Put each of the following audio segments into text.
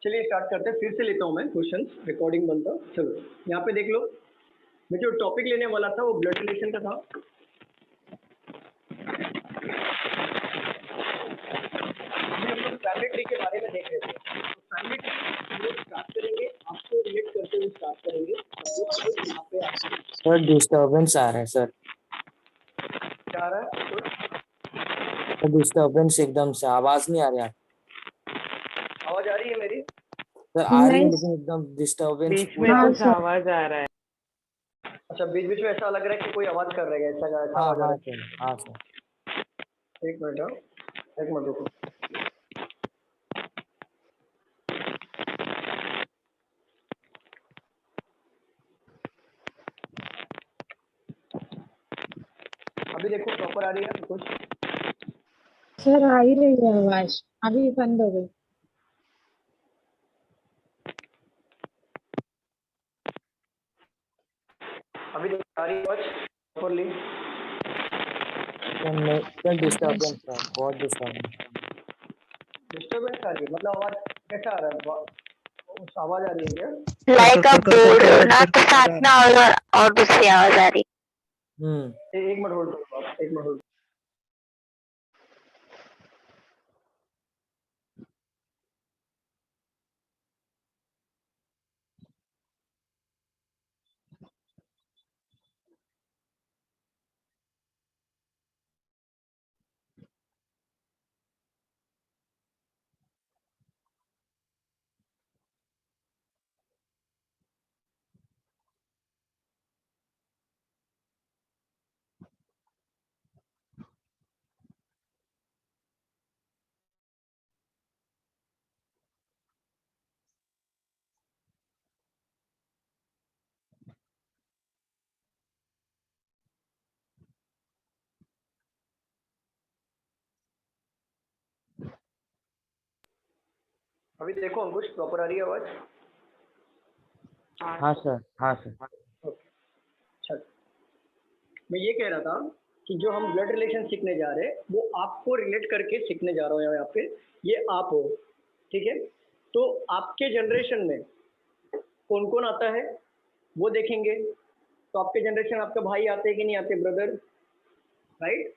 चलिए स्टार्ट करते हैं। फिर से लेता हूँ मैं क्वेश्चन, रिकॉर्डिंग बनता। चलो यहाँ पे देख लो, मैं जो टॉपिक लेने वाला था वो ब्लड रिलेशन का था। अभी हम लोग फैमिली ट्री के बारे में देख रहे थे। तो फैमिली ट्री स्टार्ट करेंगे, आपको रिलेट करते हुए स्टार्ट करेंगे। यहाँ पे सर डिस्टर्बेंस आ रहा है सर। क्या आ रहा है? डिस्टर्बेंस एकदम से, आवाज नहीं आ रही है। आवाज आ रही है मेरी? सर आ रही है लेकिन एकदम डिस्टर्बेंस बीच में कुछ आवाज आ रहा है। अच्छा, बीच बीच में ऐसा लग रहा है कि कोई आवाज कर रहा है, ऐसा आवाज आ रहा है। हाँ सर। एक मिनट, एक मिनट रुको। अभी देखो प्रॉपर आ रही है कुछ? सर आ ही रही है आवाज, अभी बंद हो गई। अभी देखो आ रही है आवाज प्रॉपरली? सर डिस्टर्बेंस है, बहुत डिस्टर्बेंस। डिस्टर्बेंस आ रही है मतलब आवाज कैसा आ रहा है? उस आवाज आ रही है क्या? लाइक आप बोल रहे हो ना तो साथ में और दूसरी आवाज आ रही। एक मिनट होल्ड करो आप, एक मिनट होल्ड। अभी देखो अंकुश, प्रॉपर आ रही है आवाज? हाँ सर। अच्छा, मैं ये कह रहा था कि जो हम ब्लड रिलेशन सीखने जा रहे हैं वो आपको रिलेट करके सीखने जा रहा हूँ यहाँ पे। ये आप हो, ठीक है? तो आपके जनरेशन में कौन कौन आता है वो देखेंगे। तो आपके जनरेशन, आपके भाई आते हैं कि नहीं आते? Brother, right?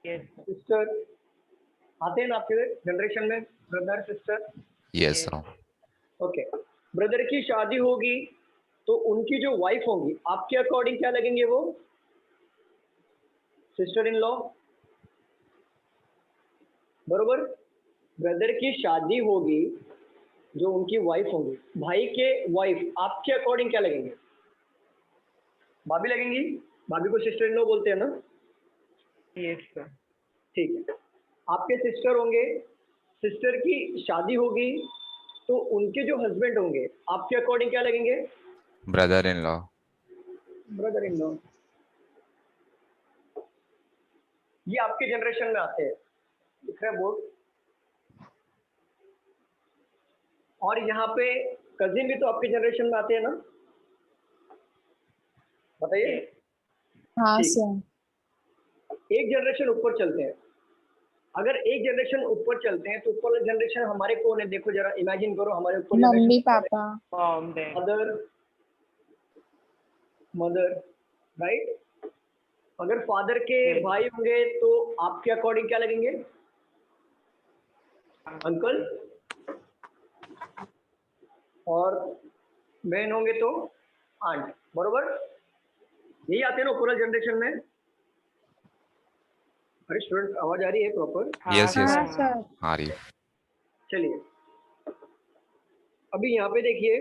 सिस्टर आते हैं ना आपके जनरेशन में? Brother sister? Yes sir. Okay, brother की शादी होगी तो उनकी जो वाइफ होंगी आपके अकॉर्डिंग क्या लगेंगे? वो सिस्टर इन लॉ, बरोबर? ब्रदर की शादी होगी, जो उनकी वाइफ होंगी, भाई के वाइफ आपके अकॉर्डिंग क्या लगेंगे? भाभी लगेंगी। भाभी को सिस्टर इन लॉ बोलते हैं ना? Yes sir. ठीक है। आपके सिस्टर होंगे, सिस्टर की शादी होगी तो उनके जो हस्बैंड होंगे आपके अकॉर्डिंग क्या लगेंगे? Brother in law. Brother in law. ये आपके जनरेशन में आते हैं, दिख रहा है बोर्ड? और यहाँ पे कजिन भी तो आपके जनरेशन में आते हैं ना? बताइए। हाँ सर। एक जनरेशन ऊपर चलते हैं। अगर एक जनरेशन ऊपर चलते हैं तो ऊपर वाले जनरेशन हमारे कौन है? देखो जरा इमेजिन करो, हमारे ऊपर मम्मी पापा, मदर, राइट? अगर फादर के भाई होंगे तो आपके अकॉर्डिंग क्या लगेंगे? अंकल। और बहन होंगे तो आंट, बरोबर? यही आते हैं ना ऊपर जनरेशन में? अरे स्टूडेंट, आवाज आ रही है प्रॉपर? यस यस हाँ सर। आ रही है। चलिए अभी यहाँ पे देखिए,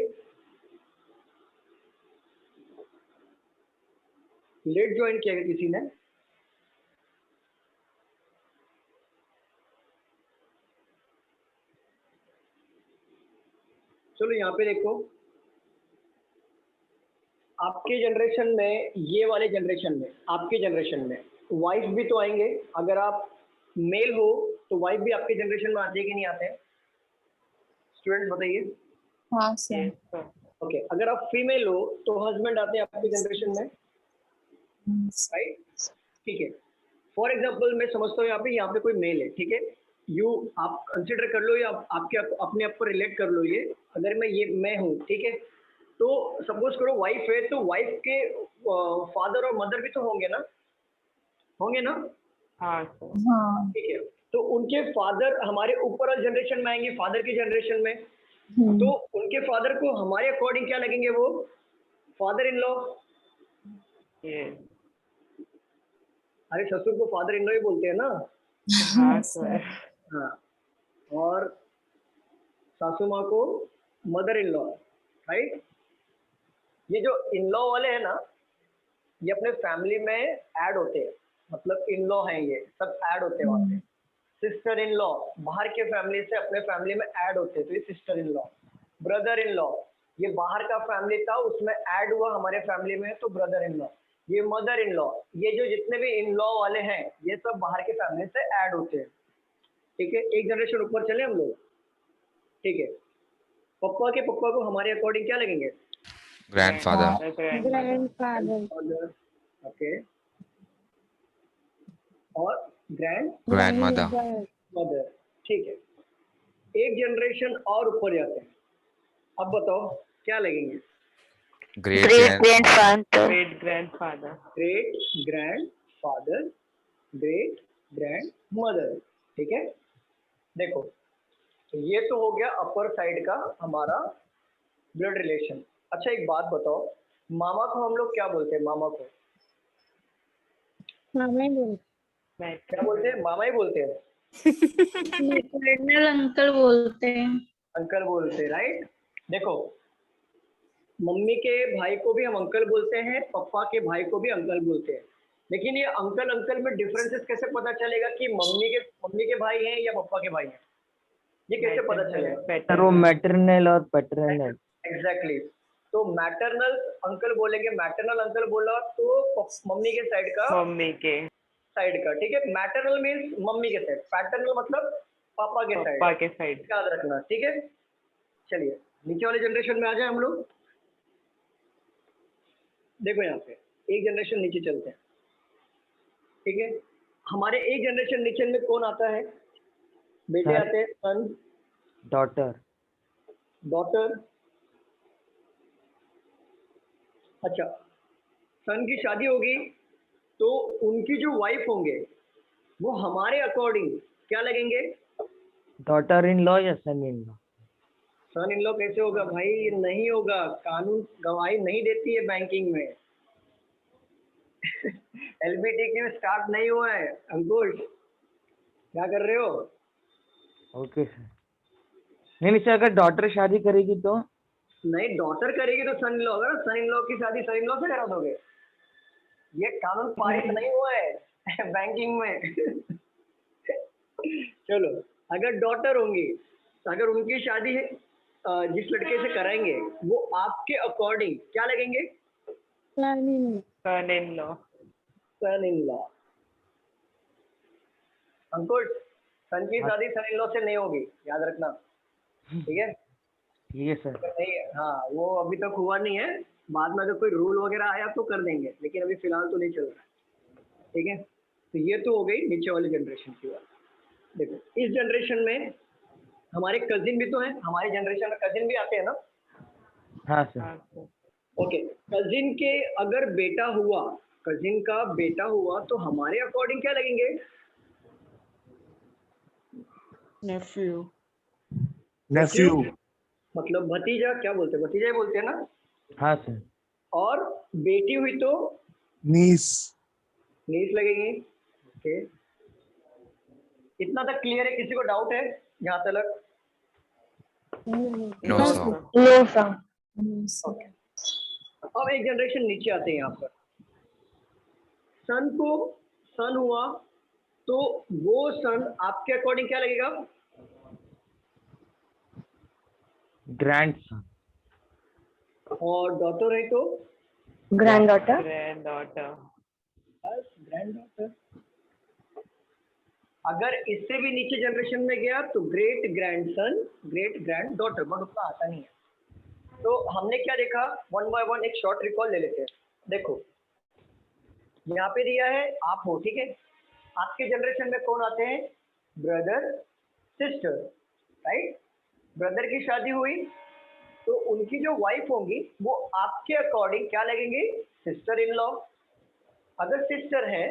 लेट ज्वाइन किया है किसी ने? चलो यहाँ पे देखो, आपके जनरेशन में, ये वाले जनरेशन में, आपके जनरेशन में वाइफ भी तो आएंगे। अगर आप मेल हो तो वाइफ भी आपके जनरेशन में आते हैं कि नहीं आते हैं? स्टूडेंट बताइए। हाँ सर। ओके, अगर आप फीमेल हो तो हस्बैंड आते हैं आपके जनरेशन में, राइट? ठीक है। फॉर एग्जाम्पल मैं समझता हूँ यहाँ पे कोई मेल है, ठीक है? यू आप कंसिडर कर लो या आपके अपने आप को रिलेट कर लो। ये अगर मैं हूँ, ठीक है, तो सपोज करो वाइफ है, तो वाइफ के फादर और मदर भी तो होंगे ना, होंगे ना? हाँ सर। हाँ। ठीक है, तो उनके फादर हमारे ऊपर वाले जनरेशन में आएंगे, फादर की जनरेशन में, तो उनके फादर को हमारे अकॉर्डिंग क्या लगेंगे? वो फादर इन लॉ। यस। अरे ससुर को फादर इन लॉ ही बोलते हैं ना। हाँ सर। हाँ, और सासू माँ को मदर इन लॉ, राइट? ये जो इन लॉ वाले हैं ना, ये अपने फैमिली में ऐड होते हैं, मतलब इन लॉ हैं, ये सब ऐड होते हैं वहाँ पे। सिस्टर इन लॉ बाहर के फैमिली से अपने फैमिली में ऐड होते हैं, तो ये sister in law. Brother in law, ये बाहर का फैमिली था उसमें ऐड हुआ हमारे फैमिली में, तो ब्रदर इन लॉ। ये मदर इन लॉ, ये जो जितने भी इन लॉ वाले हैं ये सब बाहर के फैमिली से ऐड होते हैं, ठीक है? एक जनरेशन ऊपर चले हम लोग, ठीक है? पप्पा के पप्पा को हमारे अकॉर्डिंग क्या लगेंगे? ग्रैंडफादर, ग्रैंडफादर, ओके, और ग्रैंड ग्रैंडमदर, मदर, ठीक है। एक जनरेशन और ऊपर जाते हैं, अब बताओ क्या लगेंगे? Great great grand, grandfather, great grandfather, great grand father, great grand mother, ठीक है? देखो, तो ये तो हो गया अपर साइड का हमारा ब्लड रिलेशन। अच्छा एक बात बताओ, मामा को हम लोग क्या बोलते हैं? मामा को मामा ही बोलते क्या बोलते हैं? मामा ही बोलते हैं, मैटरनल अंकल बोलते हैं। अंकल बोलते हैं, राइट? देखो, मम्मी के भाई को भी हम अंकल बोलते हैं, पापा के भाई को भी अंकल बोलते हैं, लेकिन ये अंकल अंकल में डिफरेंसेस कैसे पता चलेगा कि मम्मी के भाई हैं या पापा के भाई हैं? ये कैसे पता चलेगा? सर वो मैटरनल और पैटर्नल। एग्जैक्टली, तो मैटरनल अंकल बोलेंगे, मैटरनल अंकल बोला तो मम्मी के साइड का, मम्मी के ठीक है? मैटरनल मीन्स मम्मी के साइड, पैटर्नल मतलब पापा के साइड, पापा के साइड। याद रखना, ठीक है? चलिए नीचे वाले जनरेशन में आ जाए हम लोग। देखो यहाँ पे एक जनरेशन नीचे चलते हैं, ठीक है? हमारे एक जनरेशन नीचे में कौन आता है? बेटे हाँ। आते हैं, सन, डॉटर, डॉटर। अच्छा, सन की शादी होगी तो उनकी जो वाइफ होंगे वो हमारे अकॉर्डिंग क्या लगेंगे? डॉटर इन लॉ या सन in law? Sun in law कैसे होगा भाई? ये नहीं होगा, कानून गवाही नहीं देती है बैंकिंग में। LGBTQ स्टार्ट नहीं हुआ है। अंकुश क्या कर रहे हो? Okay sir. नहीं सर, अगर डॉटर शादी करेगी तो? नहीं, डॉटर करेगी तो सन इन लॉ होगा ना। सन इन लॉ की शादी सन इन लॉ से करा दोगे? ये कानून पारित नहीं हुआ है बैंकिंग में। चलो, अगर डॉटर होंगी, अगर उनकी शादी जिस लड़के से कराएंगे वो आपके अकॉर्डिंग क्या लगेंगे? सन in law. Sun in law. अंकुश, सन की शादी सन इन लॉ से नहीं होगी, याद रखना, ठीक है? ठीक है सर। नहीं, हाँ, वो अभी तक हुआ नहीं है, बाद में अगर कोई रूल वगैरह आया तो कर देंगे, लेकिन अभी फिलहाल तो नहीं चल रहा है, ठीक है? तो ये तो हो गई नीचे वाली जनरेशन की बात। देखो इस जनरेशन में हमारे कजिन भी तो हैं, हमारी जनरेशन में कजिन भी आते हैं ना। हाँ सर। ओके, कजिन के अगर बेटा हुआ, कजिन का बेटा हुआ तो हमारे अकॉर्डिंग क्या लगेंगे? नेफ्यू। नेफ्यू। मतलब भतीजा, क्या बोलते हैं? भतीजा ही बोलते हैं ना। हाँ सर। और बेटी हुई तो नीस। नीस लगेगी। ओके, इतना तक क्लियर है? किसी को डाउट है यहाँ तक? No sir, no sir. अब एक जनरेशन नीचे आते हैं यहाँ पर। सन को सन हुआ तो वो सन आपके अकॉर्डिंग क्या लगेगा? ग्रैंडसन। और डॉटर है तो ग्रैंड डॉटर। Grand daughter. बस ग्रैंड डॉटर। अगर इससे भी नीचे जनरेशन में गया तो great grandson, great grand daughter, but उतना आता नहीं है। तो हमने क्या देखा, वन बाय वन एक शॉर्ट रिकॉल ले लेते हैं। देखो यहाँ पे दिया है आप हो, ठीक है? आपके जनरेशन में कौन आते हैं? Brother, sister, right. ब्रदर की शादी हुई तो उनकी जो वाइफ होंगी वो आपके अकॉर्डिंग क्या लगेंगे, सिस्टर इन लॉ। अगर सिस्टर है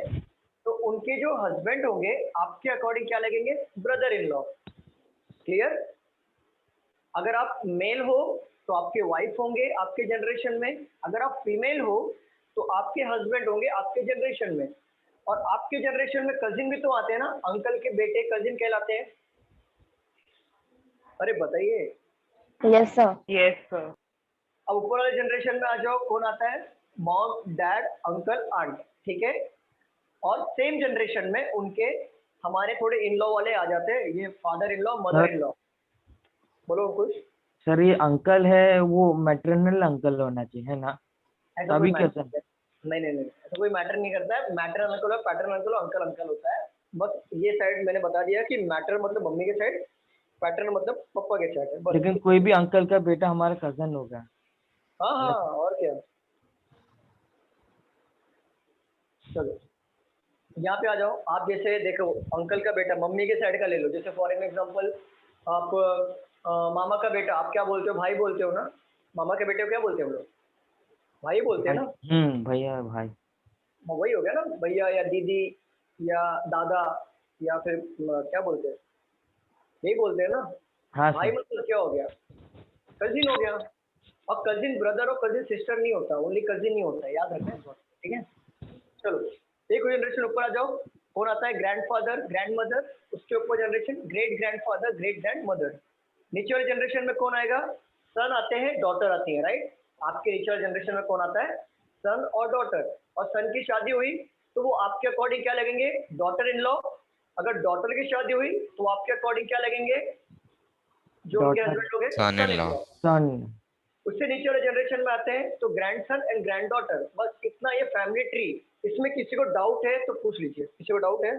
तो उनके जो हस्बैंड होंगे आपके अकॉर्डिंग क्या लगेंगे, ब्रदर इन लॉ। क्लियर। अगर आप मेल हो तो आपके वाइफ होंगे आपके जनरेशन में, अगर आप फीमेल हो तो आपके हस्बैंड होंगे आपके जनरेशन में। और आपके जनरेशन में कजिन भी तो आते हैं ना, अंकल के बेटे कजिन कहलाते हैं। अरे बताइए। Yes, sir. Yes, sir. अब ऊपर वाले जनरेशन में आ जाओ, कौन आता है, मॉम डैड अंकल आंट, ठीक है। और सेम जनरेशन में उनके हमारे थोड़े इन लॉ वाले आ जाते हैं, ये father in law mother in law. बोलो कुछ। सर ये अंकल है वो मैटरनल अंकल होना चाहिए, है ना? ऐसा कोई तभी मैटर कैसा? नहीं नहीं नहीं, ऐसा कोई मैटर नहीं करता है। मैटर अंकल और पैटर्न अंकल अंकल अंकल होता है। बस ये साइड मैंने बता दिया कि मैटर मतलब मम्मी के साइड, पैटर्न मतलब पापा के साइड है, बस। लेकिन कोई भी अंकल का बेटा हमारा कजन होगा। हाँ हाँ, और क्या। चलो यहाँ पे आ जाओ। आप जैसे देखो, अंकल का बेटा मम्मी के साइड का ले लो, जैसे फॉर एग्जांपल आप मामा का बेटा, आप क्या बोलते हो, भाई बोलते हो ना। मामा के बेटे को क्या बोलते हो हम लोग, भाई बोलते हैं ना। भैया भाई। वही हो गया ना, भैया या दीदी या दादा, या फिर क्या बोलते हैं, यही बोलते हैं ना। हाँ भाई सर। मतलब क्या हो गया, कजिन हो गया। और कजिन ब्रदर और कजिन सिस्टर नहीं होता, ओनली कजिन ही होता है, याद रखना इस बात, ठीक है। चलो एक जनरेशन ऊपर आ जाओ, कौन आता है, ग्रैंडफादर ग्रैंड मदर, उसके ऊपर generation great grandfather great grand mother. नीचे वाले जनरेशन में कौन आएगा, सन आते हैं डॉटर आती है, राइट। आपके नीचे वाले जनरेशन में कौन आता है, सन और डॉटर। और सन की शादी हुई तो वो आपके अकॉर्डिंग क्या लगेंगे, डॉटर इन लॉ। अगर डॉटर की शादी हुई तो आपके अकॉर्डिंग क्या लगेंगे, जो उनके डॉटर, हस्बैंड हो गए, Son son in in law. Law. Son. उससे नीचे वाले जनरेशन में आते हैं तो grandson and granddaughter. बस इतना ये फैमिली ट्री। इसमें किसी को डाउट है तो पूछ लीजिए, किसी को डाउट है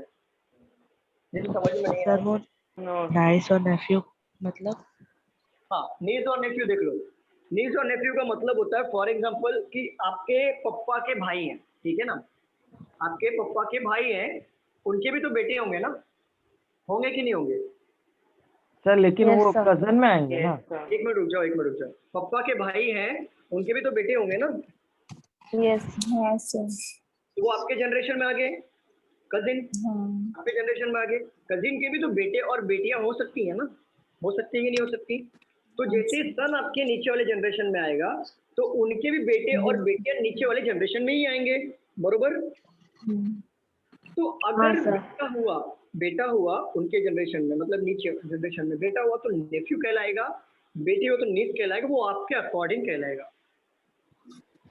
जिसे समझ में नहीं सर आया। वो No. नाइस और नेफ्यू मतलब? हाँ, नीज और नेफ्यू देख लो। नीज और नेफ्यू का मतलब होता है फॉर एग्जांपल कि आपके पप्पा के भाई हैं, ठीक है ना। आपके पप्पा के भाई हैं, उनके भी तो बेटे होंगे ना, होंगे कि नहीं होंगे। सर लेकिन Yes, वो sir. कजन में आएंगे ना? Yes, sir. एक मिनट रुक जाओ, एक मिनट रुक जाओ। पप्पा के भाई हैं, उनके भी तो बेटे होंगे ना, Yes. हाँ सर। तो वो आपके जनरेशन में आ गए कजिन। हाँ आपके जनरेशन में आगे कजिन के भी तो बेटे और बेटियां हो सकती हैं ना, हो सकती है कि नहीं हो सकती। तो जैसे ही सन आपके नीचे वाले जनरेशन में आएगा तो उनके भी बेटे और बेटियां नीचे वाले जनरेशन में ही आएंगे, बरोबर। तो हाँ अगर सर। बेटा हुआ उनके जनरेशन में, मतलब नीचे जनरेशन में बेटा हुआ तो नेफ्यू कहलाएगा, बेटी हो तो नीस कहलाएगा, वो आपके अकॉर्डिंग कहलाएगा।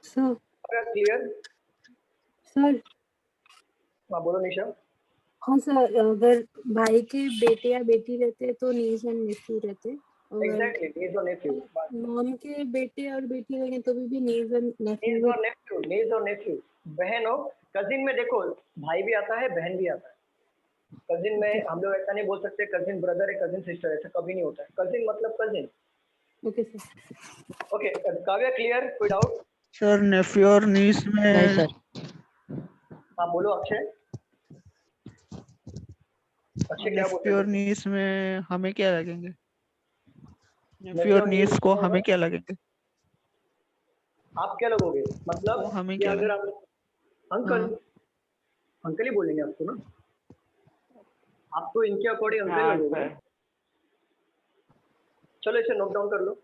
सर। क्लियर। सर। हाँ बोलो निशा। हाँ सर, अगर भाई के बेटे या बेटी रहते हैं तो नीस एंड नेफ्यू रहते हैं। अगर एग्जैक्टली, नीस और नेफ्यू। मॉम के बेटे और बेटी रहेंगे तो भी नीस एंड नीज नेफ्यू। और नेफ्यू, नीज और नेफ्यू। बहन हो, कजिन में देखो भाई भी आता है बहन भी आता है। कजिन में हम लोग ऐसा नहीं बोल सकते कजिन ब्रदर है कजिन सिस्टर, ऐसा कभी नहीं होता है। कजिन मतलब cousin. Okay sir. Okay Kavya, clear, कोई डाउट। सर नेफ्यू और नीस में। नहीं सर। हाँ बोलो अक्षय। अक्षय क्या बोल नेफ्यू रहे और थे। नीस में हमें क्या लगेंगे? नेफ्यू नेफ्यू और और नीस नीस को में हमें होगा, क्या लगेंगे? आप क्या लगोगे, वो मतलब हमें कि क्या अगर लगेंगे? आप अंकल, हाँ अंकल ही बोलेंगे आपको ना, आप तो इनके अकॉर्डिंग अंकल हाँ, लगोगे। sir. चलो इसे नोट डाउन कर लो।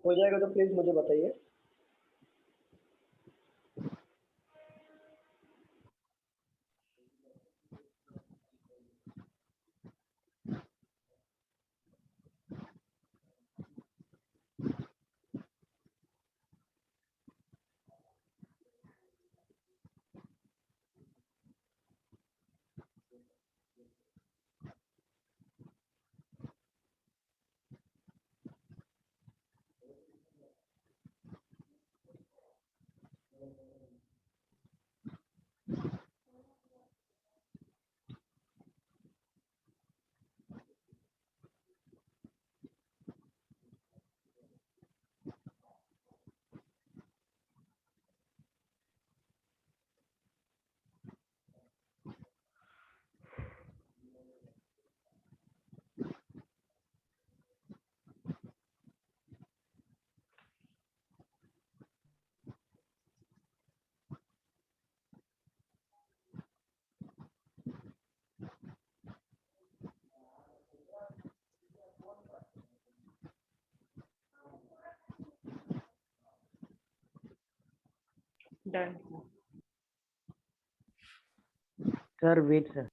हो जाएगा तो प्लीज मुझे बताइए। Done. Sir wait sir.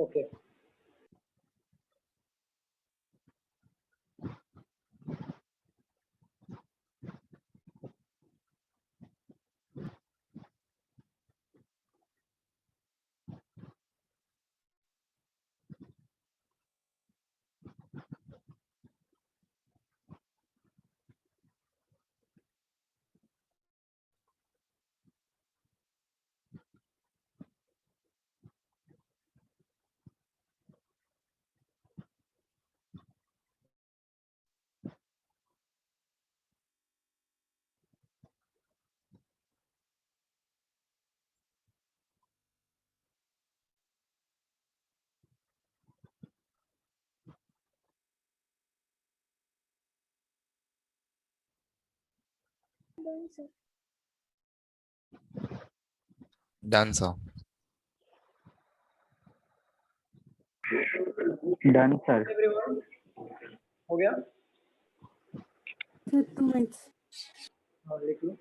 Okay Done, sir. Done sir. Everyone, हो गया? Sir, 2 minutes. हाँ लिख लो।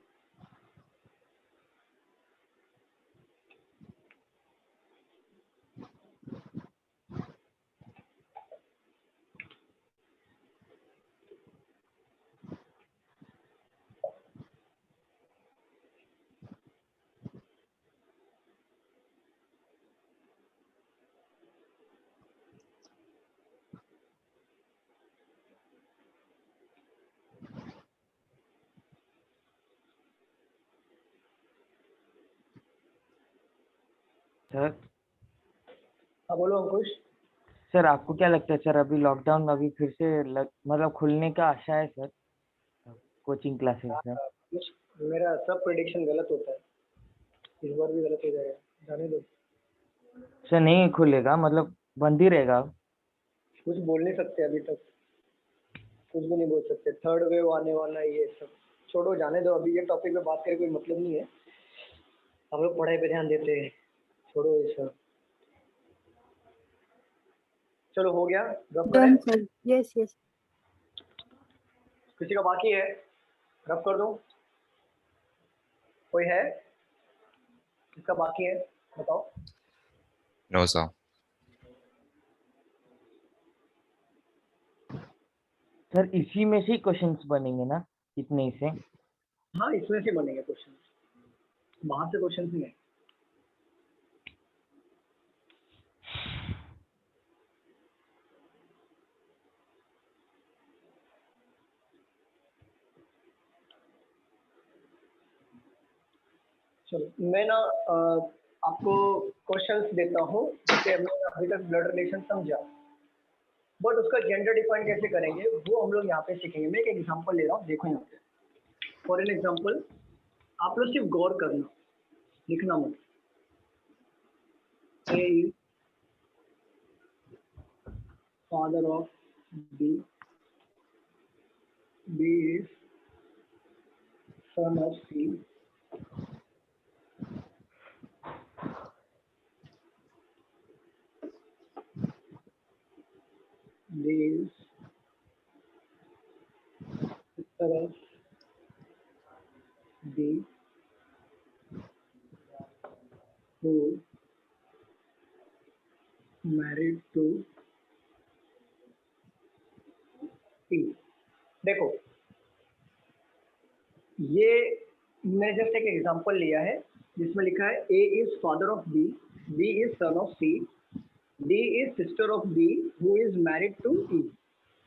सर हाँ बोलो अंकुश। सर आपको क्या लगता है सर, अभी लॉकडाउन अभी फिर से मतलब खुलने का आशा है सर कोचिंग क्लासेस हाँ, सर? मेरा सब प्रेडिक्शन गलत होता है, इस बार भी गलत हो जाएगा, जाने दो। सर नहीं खुलेगा, मतलब बंद ही रहेगा। कुछ बोल नहीं सकते अभी तक, कुछ भी नहीं बोल सकते। थर्ड वेव आने वाला है, ये सब छोड़ो, जाने दो। अभी ये टॉपिक पे बात करके कोई मतलब नहीं है, हम लोग पढ़ाई पे ध्यान देते हैं, छोड़ो ये सब। चलो हो गया, रब करें। Done, sir. Yes, yes. किसी का बाकी है? रब कर दो। कोई है इसका बाकी है? बताओ। No, sir. सर इसी में से ही क्वेश्चंस बनेंगे ना, इतने ही से? हाँ इसमें से बनेंगे क्वेश्चन, बाहर से क्वेश्चन नहीं है। चलो मैं ना आपको क्वेश्चंस देता हूँ, जैसे हमने अभी तक ब्लड रिलेशन समझा, बट उसका जेंडर डिफाइन कैसे करेंगे वो हम लोग यहाँ पे सीखेंगे। मैं एक एग्जांपल ले रहा हूँ, देखो यहाँ पे। फॉर एन एग्जांपल, आप लोग सिर्फ गौर करना, लिखना मत। A is father of B, B is son of C, D is B who married to C। देखो ये मैंने जस्ट एक एग्जांपल लिया है जिसमें लिखा है A is father of B, B is son of C, D is sister of B who is married to E।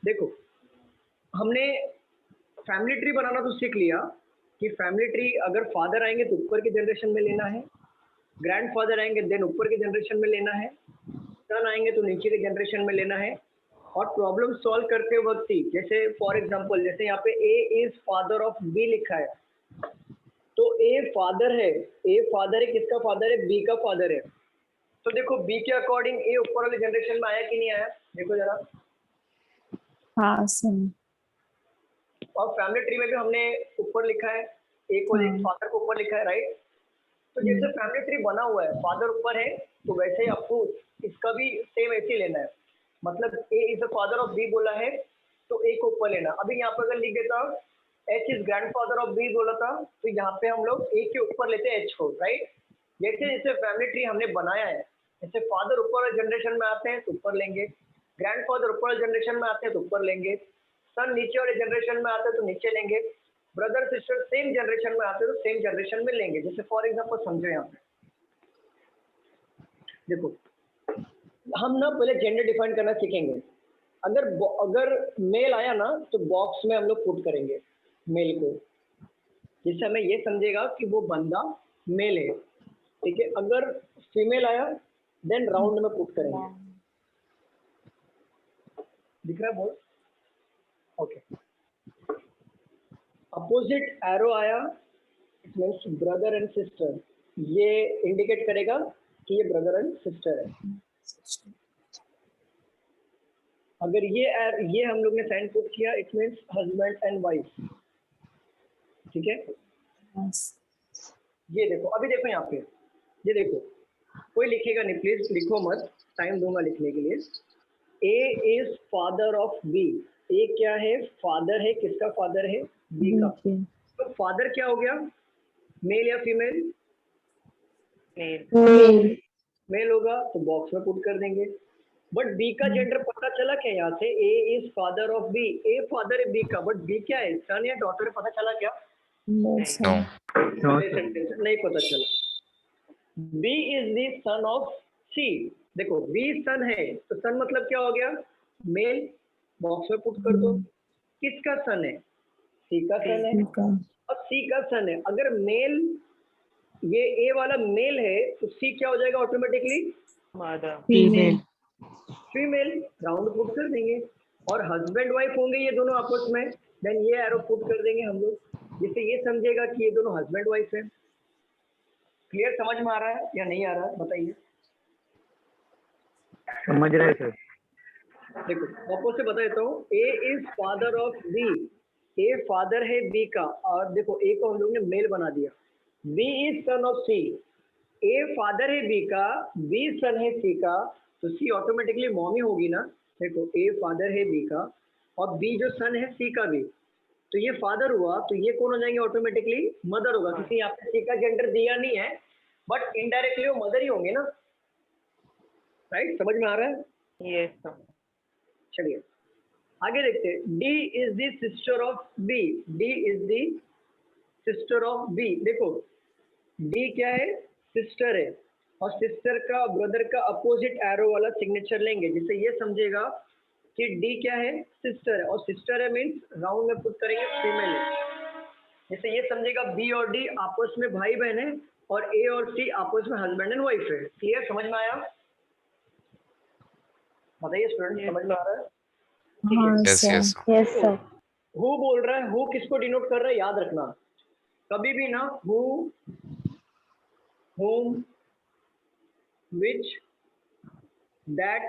देखो हमने फैमिली ट्री बनाना तो सीख लिया कि फैमिली ट्री अगर फादर आएंगे तो ऊपर के जनरेशन में लेना है, ग्रैंडफादर आएंगे देन ऊपर के जनरेशन में लेना है, सन आएंगे तो नीचे के जनरेशन में लेना है। और प्रॉब्लम सॉल्व करते वक्त ही जैसे फॉर एग्जांपल जैसे यहाँ पे A is father of B लिखा है तो A फादर है, किसका फादर है? B का फादर है। तो देखो B के अकॉर्डिंग A ऊपर वाले जनरेशन में आया कि नहीं आया, देखो जरा। हाँ सर। और फैमिली ट्री में भी हमने ऊपर लिखा है A को फादर को ऊपर लिखा है, राइट। तो जैसे फैमिली ट्री बना हुआ है फादर ऊपर है तो वैसे ही आपको इसका भी सेम ऐसे ही लेना है। मतलब A is the father of B बोला है तो A को ऊपर लेना। अभी यहाँ पर अगर लिख देता H is grandfather of B बोला था तो यहाँ पे हम लोग A के ऊपर लेते हैं H को, राइट। जैसे जैसे फैमिली ट्री हमने बनाया है जैसे फादर ऊपर वाले जनरेशन में आते हैं तो ऊपर लेंगे, ग्रैंडफादर ऊपर वाले जनरेशन में आते हैं तो ऊपर लेंगे, सन नीचे वाले जनरेशन में आते हैं तो नीचे लेंगे, ब्रदर सिस्टर सेम जनरेशन में आते हैं तो सेम जनरेशन में लेंगे। जैसे फॉर एग्जांपल समझो यहाँ पे देखो हम ना पहले जेंडर डिफाइन करना सीखेंगे। अगर मेल आया ना तो बॉक्स में हम लोग पुट करेंगे मेल को, जिससे हमें ये समझेगा कि वो बंदा मेल है, ठीक है। अगर फीमेल आया देन राउंड में पुट करेंगे। दिख रहा है बोल? ओके। अपोजिट एरो आया it means brother and sister, ये इंडिकेट करेगा कि ये ब्रदर एंड सिस्टर है। अगर ये हम लोग ने साइन पुट किया it means husband and wife, ठीक है। ये देखो अभी देखो यहाँ पे ये देखो कोई लिखेगा नहीं, प्लीज लिखो मत, टाइम दूंगा लिखने के लिए। A is father of B, A क्या है? फादर है, किसका फादर है? B का। तो फादर क्या हो गया? मेल या फीमेल? मेल। मेल होगा तो बॉक्स में पुट कर देंगे। बट B का जेंडर पता चला क्या यहाँ से? A is father of B, A father है B का, बट B क्या है? सन या डॉटर है, पता चला क्या? No. नहीं पता चला। B is the sun of C, देखो B सन है तो सन मतलब क्या हो गया? मेल, बॉक्स में पुट कर दो। किसका सन है? C का सन है और C का सन है। अगर मेल ये A वाला मेल है तो C क्या हो जाएगा automatically? Female. Female, round put कर देंगे। और हस्बैंड वाइफ होंगे ये दोनों आपस में, देन ये एरो पुट कर देंगे हम लोग, जिससे ये समझेगा कि ये दोनों हस्बैंड वाइफ है। क्लियर, समझ में आ रहा है या नहीं आ रहा है बताइए? समझ रहे सर। देखो वापस से बता देता हूँ। A is father of B, A father है B का, और देखो A को हम लोग ने मेल बना दिया। B is son of C, A father है B का, B सन है C का, तो C ऑटोमेटिकली मॉमी होगी ना। देखो A फादर है B का और B जो सन है C का भी, तो ये फादर हुआ तो ये कौन हो जाएंगे ऑटोमेटिकली? मदर होगा, क्योंकि यहाँ पे C का जेंडर दिया नहीं है बट इनडायरेक्टली वो मदर ही होंगे ना, राइट। समझ में आ रहा है? Yes sir. चलिए आगे देखते हैं। D is the sister of B, D is the sister of B। देखो D क्या है? सिस्टर है, और सिस्टर का ब्रदर का अपोजिट एरो वाला सिग्नेचर लेंगे, जिससे ये समझेगा कि D क्या है? सिस्टर है, और सिस्टर है मीन्स राउंड में पुट करेंगे फीमेल है, जिससे ये समझेगा B और D आपस में भाई बहन है और A और C आपस में हस्बैंड एंड वाइफ है। क्लियर, समझ में आया? बताइए स्टूडेंट, समझ में आ रहा है? Yes, yes. Yes sir. Who बोल रहा है, हु किसको डिनोट कर रहा है? याद रखना कभी भी ना, हु, whom, which, that,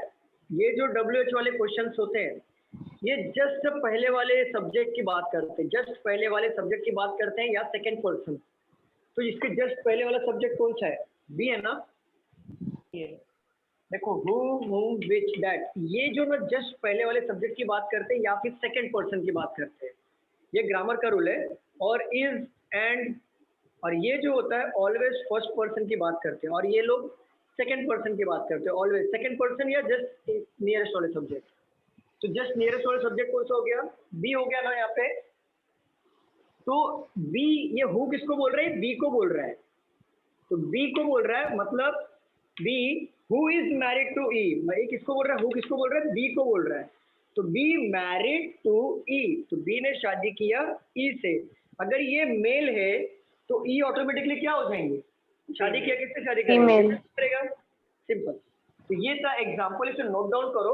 ये जो WH वाले क्वेश्चंस होते हैं ये जस्ट पहले वाले सब्जेक्ट की बात करते हैं, जस्ट पहले वाले सब्जेक्ट की बात करते हैं या सेकंड पर्सन। तो इसके जस्ट पहले वाला सब्जेक्ट कौन सा है? बी है ना। देखो हु, whom, which, that, ये जो ना जस्ट पहले वाले सब्जेक्ट की बात करते हैं या फिर सेकंड पर्सन की बात करते हैं। ये ग्रामर का रूल है। और इज एंड और ये जो होता है ऑलवेज फर्स्ट पर्सन की बात करते हैं, और ये लोग सेकंड पर्सन की बात करते हैं ऑलवेज सेकंड पर्सन या जस्ट नियरेस्ट वाले सब्जेक्ट। तो जस्ट नियरेस्ट वाले सब्जेक्ट कौन सा हो गया? बी हो गया ना यहाँ पे। तो बी, ये हु किसको बोल रहा है? बी को बोल रहा है। तो बी को बोल रहा है, मतलब B who is married to E. ये किसको बोल रहा है? हु किसको बोल रहा है? बी को बोल रहा है। तो बी मैरिड टू ई, तो बी ने शादी किया ई से। अगर ये मेल है तो ई ऑटोमेटिकली क्या हो जाएंगे? शादी किया किससे? शादी करेगा, सिंपल। तो ये था एग्जाम्पल, इसे नोट डाउन करो।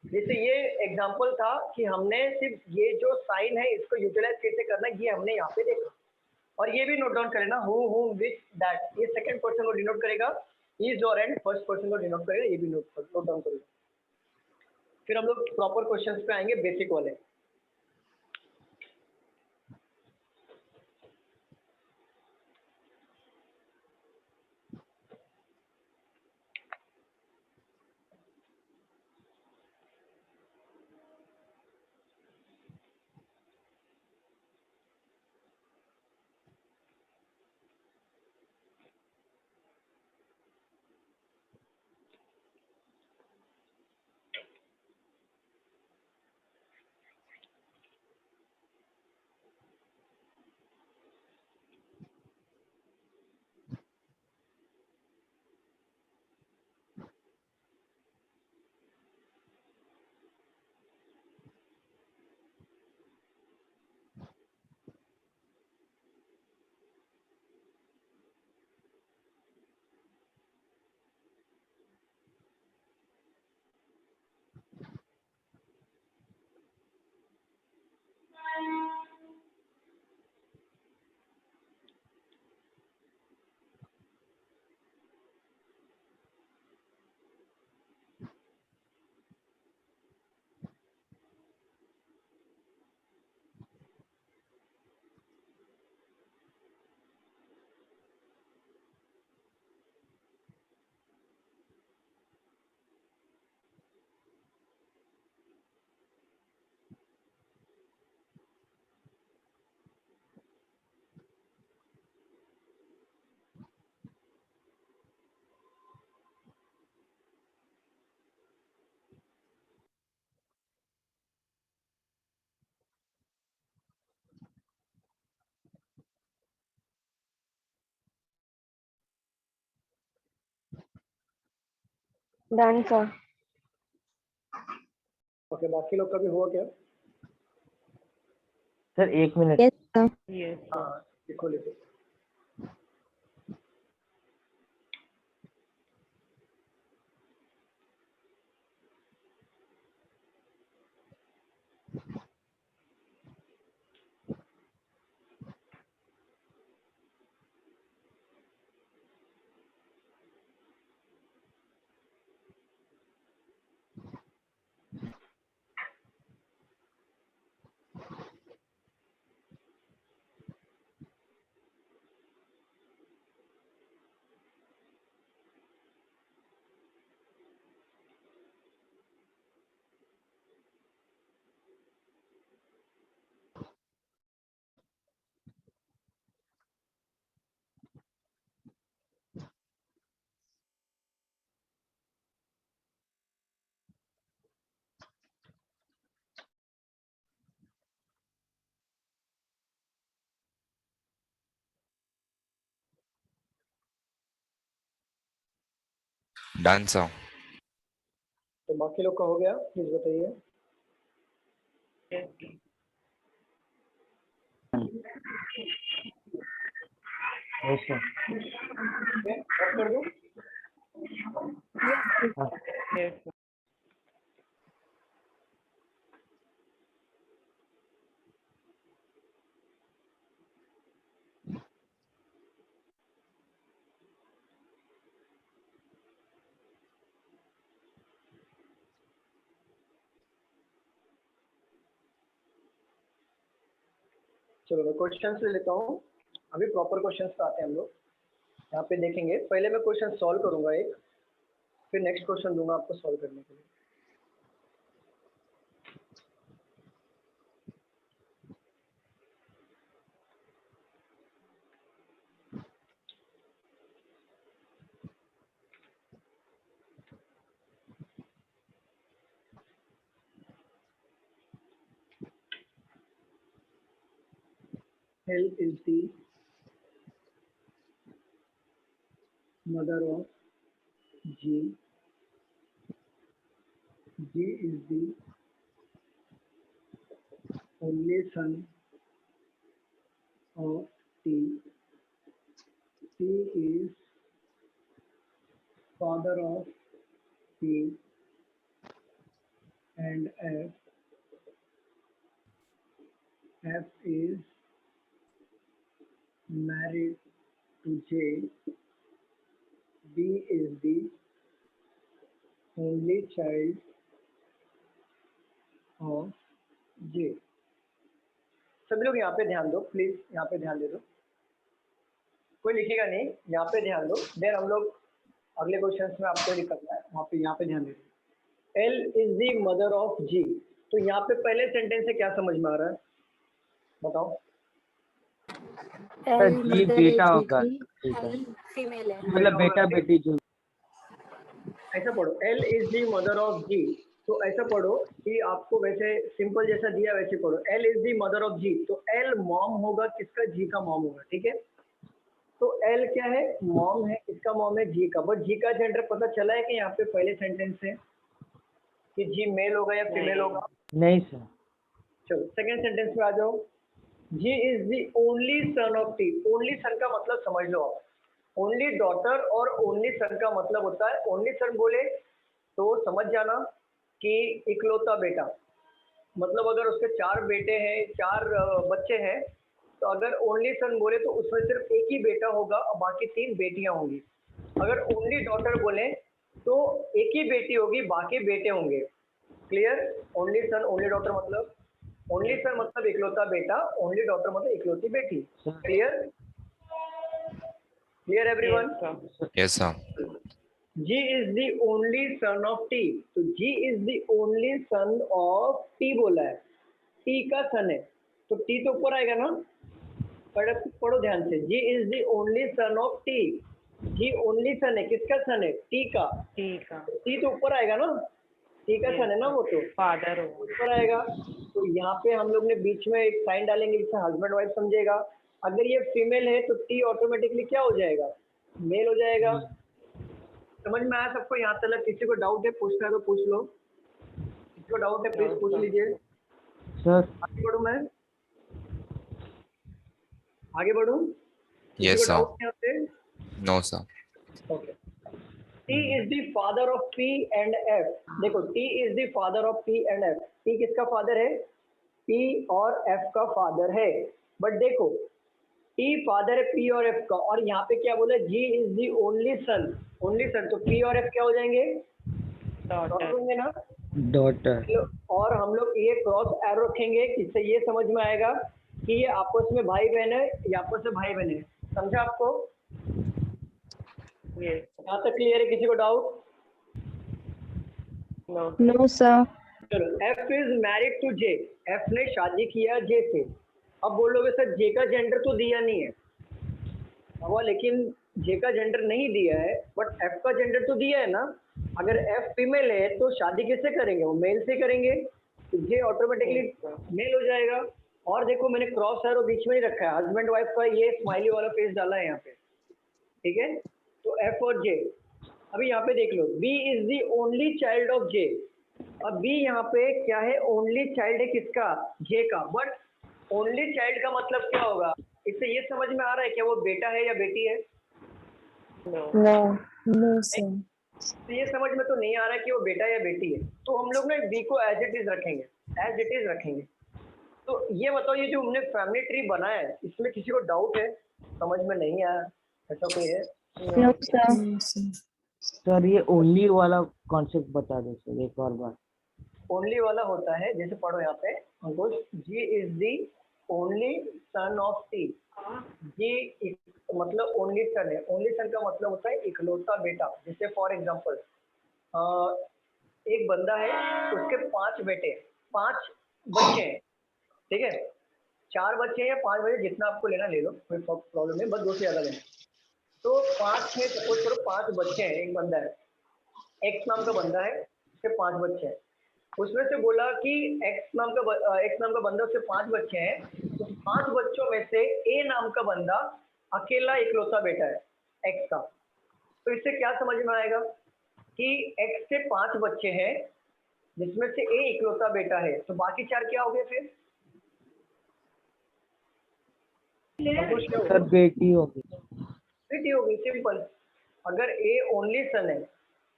जैसे ये एग्जाम्पल था कि हमने सिर्फ ये जो साइन है इसको यूटिलाइज कैसे करना है ये हमने यहाँ पे देखा। और ये भी नोट डाउन करें ना, हु, हुम, विच, दैट, ये सेकंड पर्सन को डिनोट करेगा, इज और एंड फर्स्ट पर्सन को डिनोट करेगा, ये भी नोट डाउन करेगा। फिर हम लोग प्रॉपर क्वेश्चंस पे आएंगे, बेसिक वाले। Done sir. ओके, बाकी लोग का भी हुआ क्या? Sir 1 minute. Yes sir. Yes. हाँ, लिखो लिखो। Done, sir. तो बाकी लोग का हो गया, प्लीज बताइए। Yes. Yes sir. कर दो। Yes. चलो मैं क्वेश्चंस ले लेता हूँ। अभी प्रॉपर क्वेश्चंस पे आते हैं हम लोग। यहाँ पे देखेंगे, पहले मैं क्वेश्चन सॉल्व करूंगा एक, फिर नेक्स्ट क्वेश्चन दूंगा आपको सॉल्व करने के लिए। L is the mother of G. G is the only son of T. T is father of P and F. F is married to J. B is the only child of J. सभी लोग यहाँ पे ध्यान दो please, यहाँ पे ध्यान दे दो, कोई लिखेगा नहीं, यहाँ पे ध्यान दो, देन हम लोग अगले क्वेश्चन में आपको लिखना है, वहाँ पे यहाँ पे ध्यान दे दो। L is the mother of G, तो यहाँ पे पहले सेंटेंस से क्या समझ में आ रहा है बताओ? सर जी बेटा होगा, ठीक है, फीमेल है, मतलब बेटा बेटी जो। ऐसा पढ़ो, L is the mother of G, तो ऐसा पढ़ो कि आपको वैसे सिंपल जैसा दिया वैसे पढ़ो। L is the mother of G, तो L मॉम होगा किसका? G का मॉम होगा, ठीक है। तो L क्या है? मॉम है, किसका मॉम है? G का। बट G का जेंडर पता चला है कि यहाँ पे पहले सेंटेंस से कि G मेल होगा या फीमेल होगा? नहीं सर। चलो सेकंड सेंटेंस में आ जाओ। G is the only son of T, only son का मतलब समझ लो आप, ओनली डॉटर और ओनली सन का मतलब होता है, ओनली सन बोले तो समझ जाना कि इकलौता बेटा, मतलब अगर उसके 4 बेटे हैं, 4 बच्चे हैं, तो अगर ओनली सन बोले तो उसमें सिर्फ एक ही बेटा होगा और बाकी 3 बेटियां होंगी। अगर ओनली डॉटर बोले तो एक ही बेटी होगी, बाकी बेटे होंगे। Clear? Only son only daughter मतलब, ओनली सन मतलब इकलौता बेटा, ओनली डॉटर मतलब इकलौती बेटी। Clear? Clear everyone? Yes, sir. G is the only son of T, तो G is the only son of T बोला है, T का सन है, तो T तो ऊपर आएगा ना, पढ़ो ध्यान से। G is the only son of T, G only सन है, किसका सन है? T का। T तो ऊपर आएगा ना, T का सन है ना, वो तो फादर ऊपर आएगा। तो यहाँ पे हम लोग ने बीच में एक साइन डालेंगे जिससे हस्बैंड वाइफ समझेगा। अगर ये फीमेल है तो T ऑटोमेटिकली क्या हो जाएगा? मेल हो जाएगा। समझ में आया सबको यहाँ तक? किसी को डाउट है पूछना है तो पूछ लो, किसी को डाउट है प्लीज पूछ लीजिए। सर आगे बढ़ूं मैं? आगे बढ़ूं? Yes, sir. sir। No, sir. Okay. T is the father of P and F। देखो T is the father of P and F। T किसका फादर है? P और F का फादर है। बट देखो T फादर है P और F का, और यहाँ पे क्या बोला? G is the only son, only son, तो P और F क्या हो जाएंगे? डॉटर होंगे ना, डॉटर। और हम लोग ये क्रॉस एरो रखेंगे, जिससे ये समझ में आएगा कि ये आपस में भाई बहन है, ये आपस में भाई बहन है। समझा आपको? यहाँ तक क्लियर है? किसी को डाउट? No sir. चलो, F is married to J, F ने शादी किया J से। अब बोलोगे सर J का जेंडर तो दिया नहीं है, हुआ लेकिन J का जेंडर नहीं दिया है, बट F का जेंडर तो दिया है ना। अगर F फीमेल है तो शादी किससे करेंगे? वो मेल से करेंगे, तो J ऑटोमेटिकली मेल हो जाएगा। और देखो मैंने क्रॉस एरो बीच में ही रखा है, हस्बैंड वाइफ का ये स्माइली वाला फेस डाला है यहाँ पे, ठीक है। तो F और J, अभी यहाँ पे देख लो, B is the only child of J। अब B यहाँ पे क्या है? ओनली चाइल्ड है किसका? J का। बट ओनली चाइल्ड का मतलब क्या होगा? इससे ये समझ में आ रहा है क्या वो बेटा है या बेटी है? No sir. तो ये समझ में तो नहीं आ रहा है कि वो बेटा या बेटी है, तो हम लोग ना B को एज इट इज रखेंगे, एज इट इज रखेंगे। तो ये बताओ, ये जो हमने फैमिली ट्री बनाया है, इसमें किसी को डाउट है? समझ में नहीं आया ऐसा कोई है? No sir. सर ये ओनली वाला कॉन्सेप्ट बता दो सर एक और बार। ओनली वाला होता है, जैसे पढ़ो यहाँ पे अंकुश, G is the only son of T। G मतलब ओनली सन है, ओनली सन का मतलब होता है इकलौता बेटा। जैसे फॉर एग्जांपल एक बंदा है, उसके 5 बेटे, 5 बच्चे हैं, ठीक है। 4 बच्चे या 5 बच्चे, जितना आपको लेना ले लो, कोई प्रॉब्लम नहीं, बस 2 से ज़्यादा लेना। तो 5 है, सपोज करो 5 बच्चे हैं, एक बंदा है, एक्स नाम का बंदा है, उसके 5 बच्चे हैं। उसमें से बोला कि एक्स नाम का बंदा, उसके 5 बच्चे हैं, तो 5 बच्चों में से ए नाम का बंदा अकेला इकलौता बेटा है एक्स का, तो इससे क्या समझ में आएगा कि एक्स के 5 बच्चे हैं जिसमें से ए इकलौता बेटा है, तो बाकी 4 क्या हो गए फिर? सर बेटी होगी। बेटी हो गई, सिंपल। अगर ए ओनली सन है,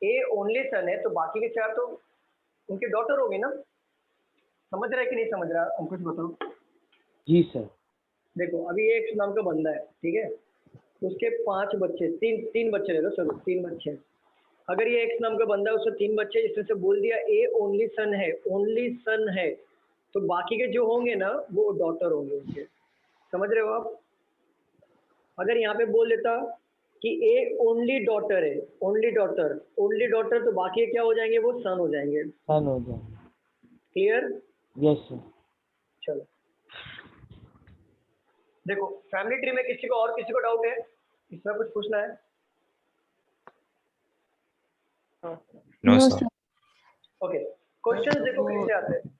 ए ओनली सन है, तो बाकी के 4 तो उनकी डॉटर होगी ना। समझ रहा है कि नहीं समझ रहा? हम कुछ बताओ। जी सर। देखो अभी एक नाम का बंदा है, ठीक है, उसके 5 बच्चे, तीन बच्चे ले लो, चलो 3 बच्चे हैं। अगर ये एक्स नाम का बंदा है, उसके 3 बच्चे, जिसमें से बोल दिया ए ओनली सन है, ओनली सन है, तो बाकी के जो होंगे ना वो डॉटर होंगे उनके। समझ रहे हो आप? अगर यहाँ पे बोल देता कि ए ओनली डॉटर है, ओनली डॉटर, ओनली डॉटर, तो बाकी क्या हो जाएंगे? वो सन हो जाएंगे। सन हो जाएगा। क्लियर? Yes sir. चलो देखो, फैमिली ट्री में किसी को और किसी को डाउट है? इसमें कुछ पूछना है? No, sir. ओके, क्वेश्चन देखो कैसे आते हैं।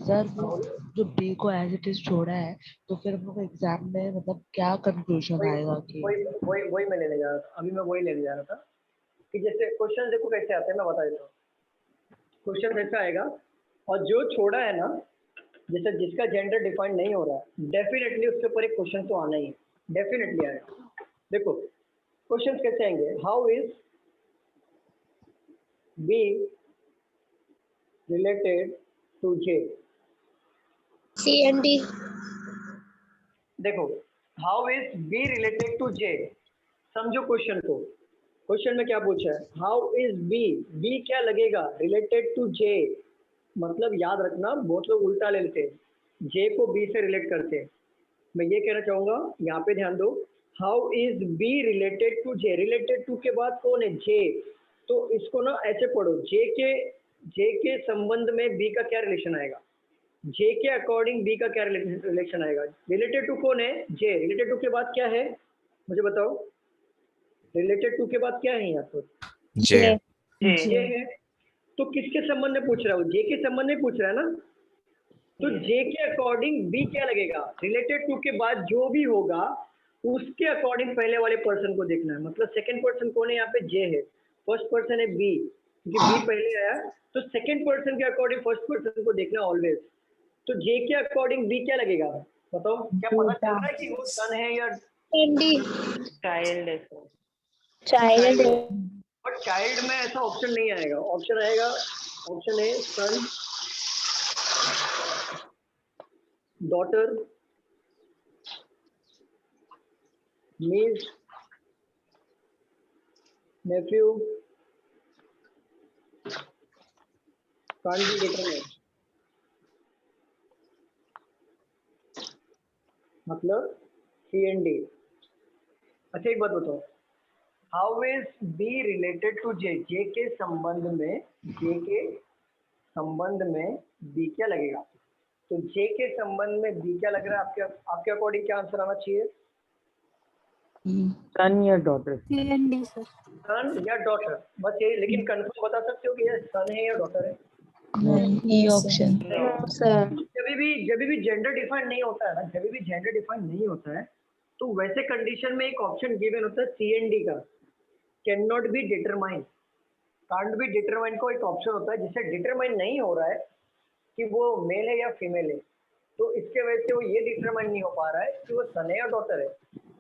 सर वो जो बी को एज इट इज छोड़ा है, तो फिर हम लोग एग्जाम में मतलब क्या कंक्लूजन आएगा कि वही मैं लेने जा रहा था, अभी मैं वही लेने जा रहा था कि जैसे क्वेश्चन देखो कैसे आते हैं, मैं बता देता हूँ। क्वेश्चन ऐसा आएगा, और जो छोड़ा है ना, जैसे जिसका जेंडर डिफाइन नहीं हो रहा है, डेफिनेटली उसके ऊपर एक क्वेश्चन तो आना ही है, डेफिनेटली आएगा। देखो क्वेश्चन कैसे आएंगे, how is B related to J? C and D. देखो, how is B related to J, समझो क्वेश्चन को। क्वेश्चन में क्या पूछा है? हाउ इज बी, बी क्या लगेगा रिलेटेड टू जे, मतलब याद रखना बहुत लोग उल्टा ले लेते हैं, जे को बी से रिलेट करते हैं। मैं ये कहना चाहूंगा, यहाँ पे ध्यान दो, how is B related to J, related to के बाद कौन है? जे। तो इसको ना ऐसे पढ़ो, जे के संबंध में बी का क्या रिलेशन आएगा, जे के अकॉर्डिंग बी का क्या रिलेशन आएगा? रिलेटेड टू कौन है? जे। रिलेटेड टू के बाद क्या है मुझे बताओ? रिलेटेड टू के बाद क्या है यहाँ पर? J. जे है। तो किसके संबंध में पूछ रहा हूँ? जे के संबंध में पूछ रहा है ना, तो जे के अकॉर्डिंग बी क्या लगेगा? रिलेटेड टू के बाद जो भी होगा उसके अकॉर्डिंग पहले वाले पर्सन को देखना है। मतलब सेकंड पर्सन कौन है यहाँ पे? जे है। फर्स्ट पर्सन है बी, क्योंकि बी पहले आया, तो सेकंड पर्सन के अकॉर्डिंग फर्स्ट पर्सन को देखना ऑलवेज। तो जे के अकॉर्डिंग बी क्या लगेगा? बताओ, क्या पता चल रहा है कि वो सन है या D. चाइल्ड है सर। Child. और चाइल्ड में ऐसा ऑप्शन नहीं आएगा। ऑप्शन आएगा, ऑप्शन है son, daughter, niece, nephew, can't be determined। मतलब सी एंड डी। अच्छा एक बात बताओ, how is B related to J, J के संबंध में, जे के संबंध में बी क्या लगेगा? तो जे के संबंध में बी क्या लग रहा है आपके आपके अकॉर्डिंग? क्या आंसर आना चाहिए? सन या daughter? C and D sir. Son या डॉटर, बस ये। लेकिन कंफर्म बता सकते हो कि ये सन है या डॉटर है? E option. सर जब भी जेंडर डिफाइन नहीं होता है ना, जब भी जेंडर डिफाइन नहीं होता है, तो वैसे कंडीशन में एक ऑप्शन गिवन होता है सी एंड डी का, can not be determine. Can't be determine को एक ऑप्शन होता है जिससे डिटरमाइन नहीं हो रहा है कि वो मेल है या फीमेल है, तो इसके वजह से वो ये डिटरमाइन नहीं हो पा रहा है कि वो सन है या डॉटर है।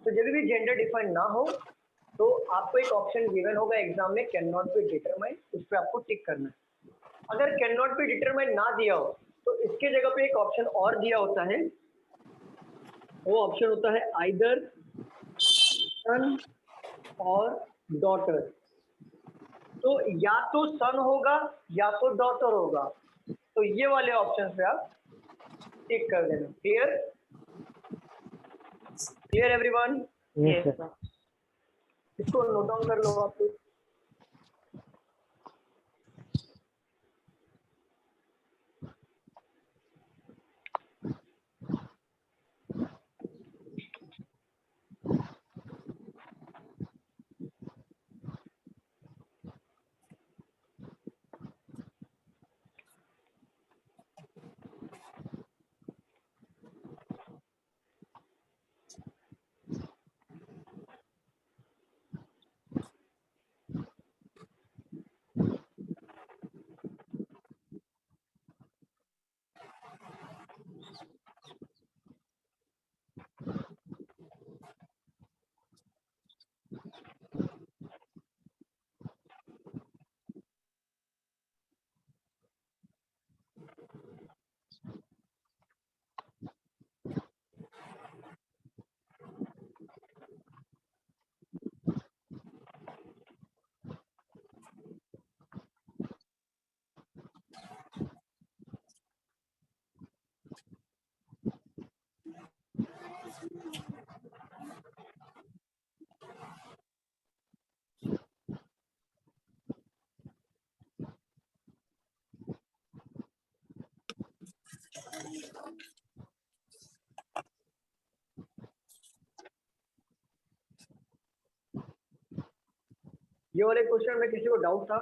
तो जब भी जेंडर डिफाइन ना हो तो आपको एक ऑप्शन गिवन होगा एग्जाम में, कैन नॉट बी डिटरमाइन, उस पर आपको टिक करना है। अगर कैन नॉट बी डिटरमाइन ना दिया हो तो इसके जगह पे एक ऑप्शन और दिया होता है, वो ऑप्शन होता है आइदर सन और डॉटर। तो या तो सन होगा या तो डॉटर होगा, तो ये वाले ऑप्शन पे आप टिक कर देना। Clear? Clear everyone? Yes yes sir. Sir. इसको नोट डाउन कर लो आप लोग। ये वाले क्वेश्चन में किसी को डाउट था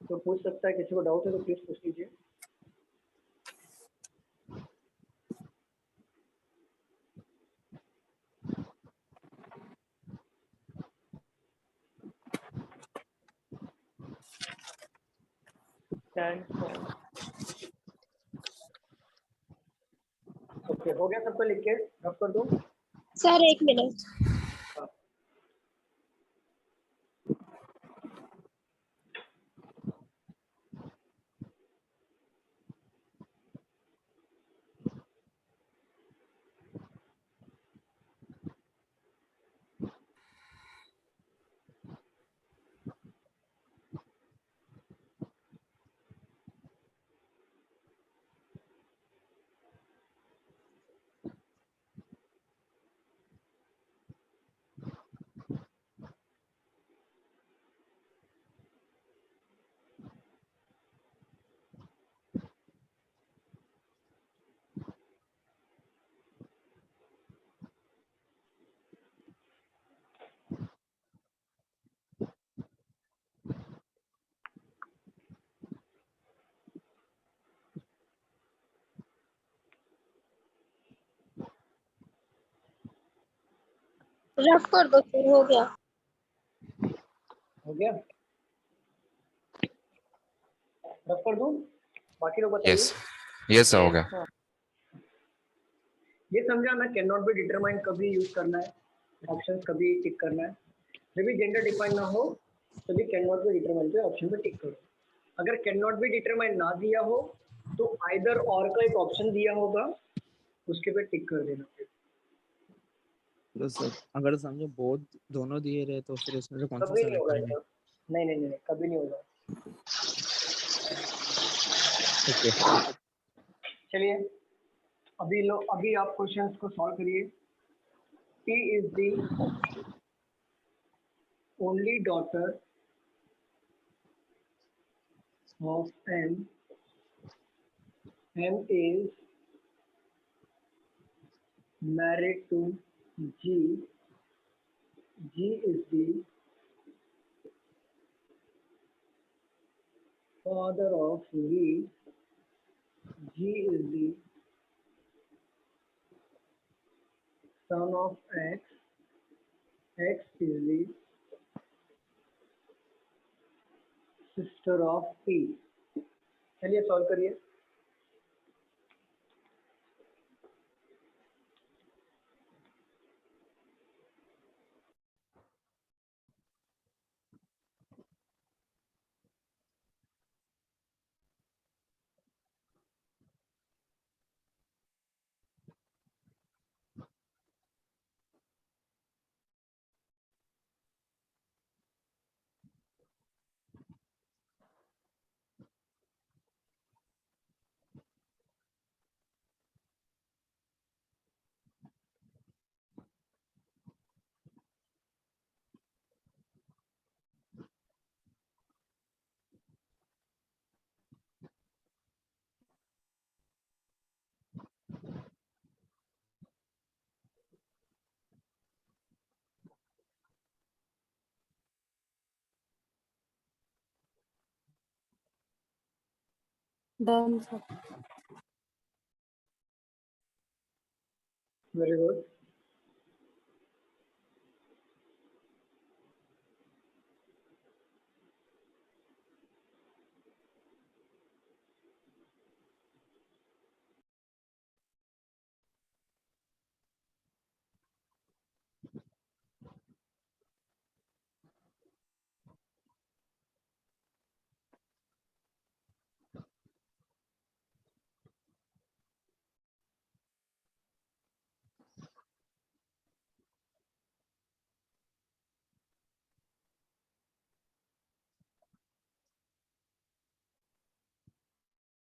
तो पूछ सकता है, किसी को डाउट है तो प्लीज पूछ लीजिए। Done, sir. ओके, हो गया सबको, लिख के रफ कर दो। Sir 1 minute. रफ कर दो सर, हो गया। हो गया, रफ कर दूं? बाकी लोग बताइए। यस यस हो गया। Sir. ये समझा ना, कैन नॉट बी डिटरमाइन कभी यूज करना है, ऑप्शन कभी टिक करना है। जब भी जेंडर डिफाइन ना हो तभी कैन नॉट बी डिटरमाइन पे ऑप्शन पे टिक करो। अगर कैन नॉट बी डिटरमाइन ना दिया हो तो आइदर और का एक ऑप्शन दिया होगा, उसके पे टिक कर देना। तो सर अगर समझो बोथ दोनों दिए रहे तो फिर इसमें से कौन सा कभी नहीं सेलेक्ट होगा करेंगे? ऐसा, नहीं नहीं नहीं, कभी नहीं होगा। ओके चलिए अभी आप क्वेश्चंस को सॉल्व करिए। T is the only daughter of M. M is married to G. G is the father of V. G is the son of X. X is the sister of P. चलिए solve करिए। Done sir. Very good.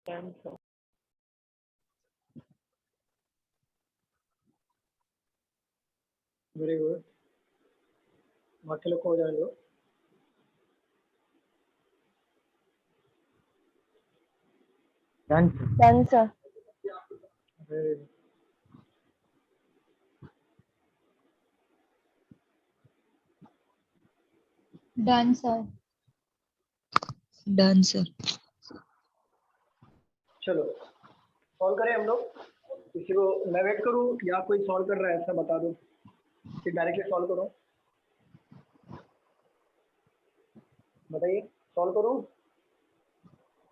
Done, sir. Very good, बाकी लोग को हो जाने दो। Done done sir. Very good. Done sir. Done sir. चलो solve करें हम लोग। किसी को मैं वेट करूं या कोई सॉल्व कर रहा है ऐसा बता दो, फिर डायरेक्टली सॉल्व करो। बताइए सॉल्व करूं।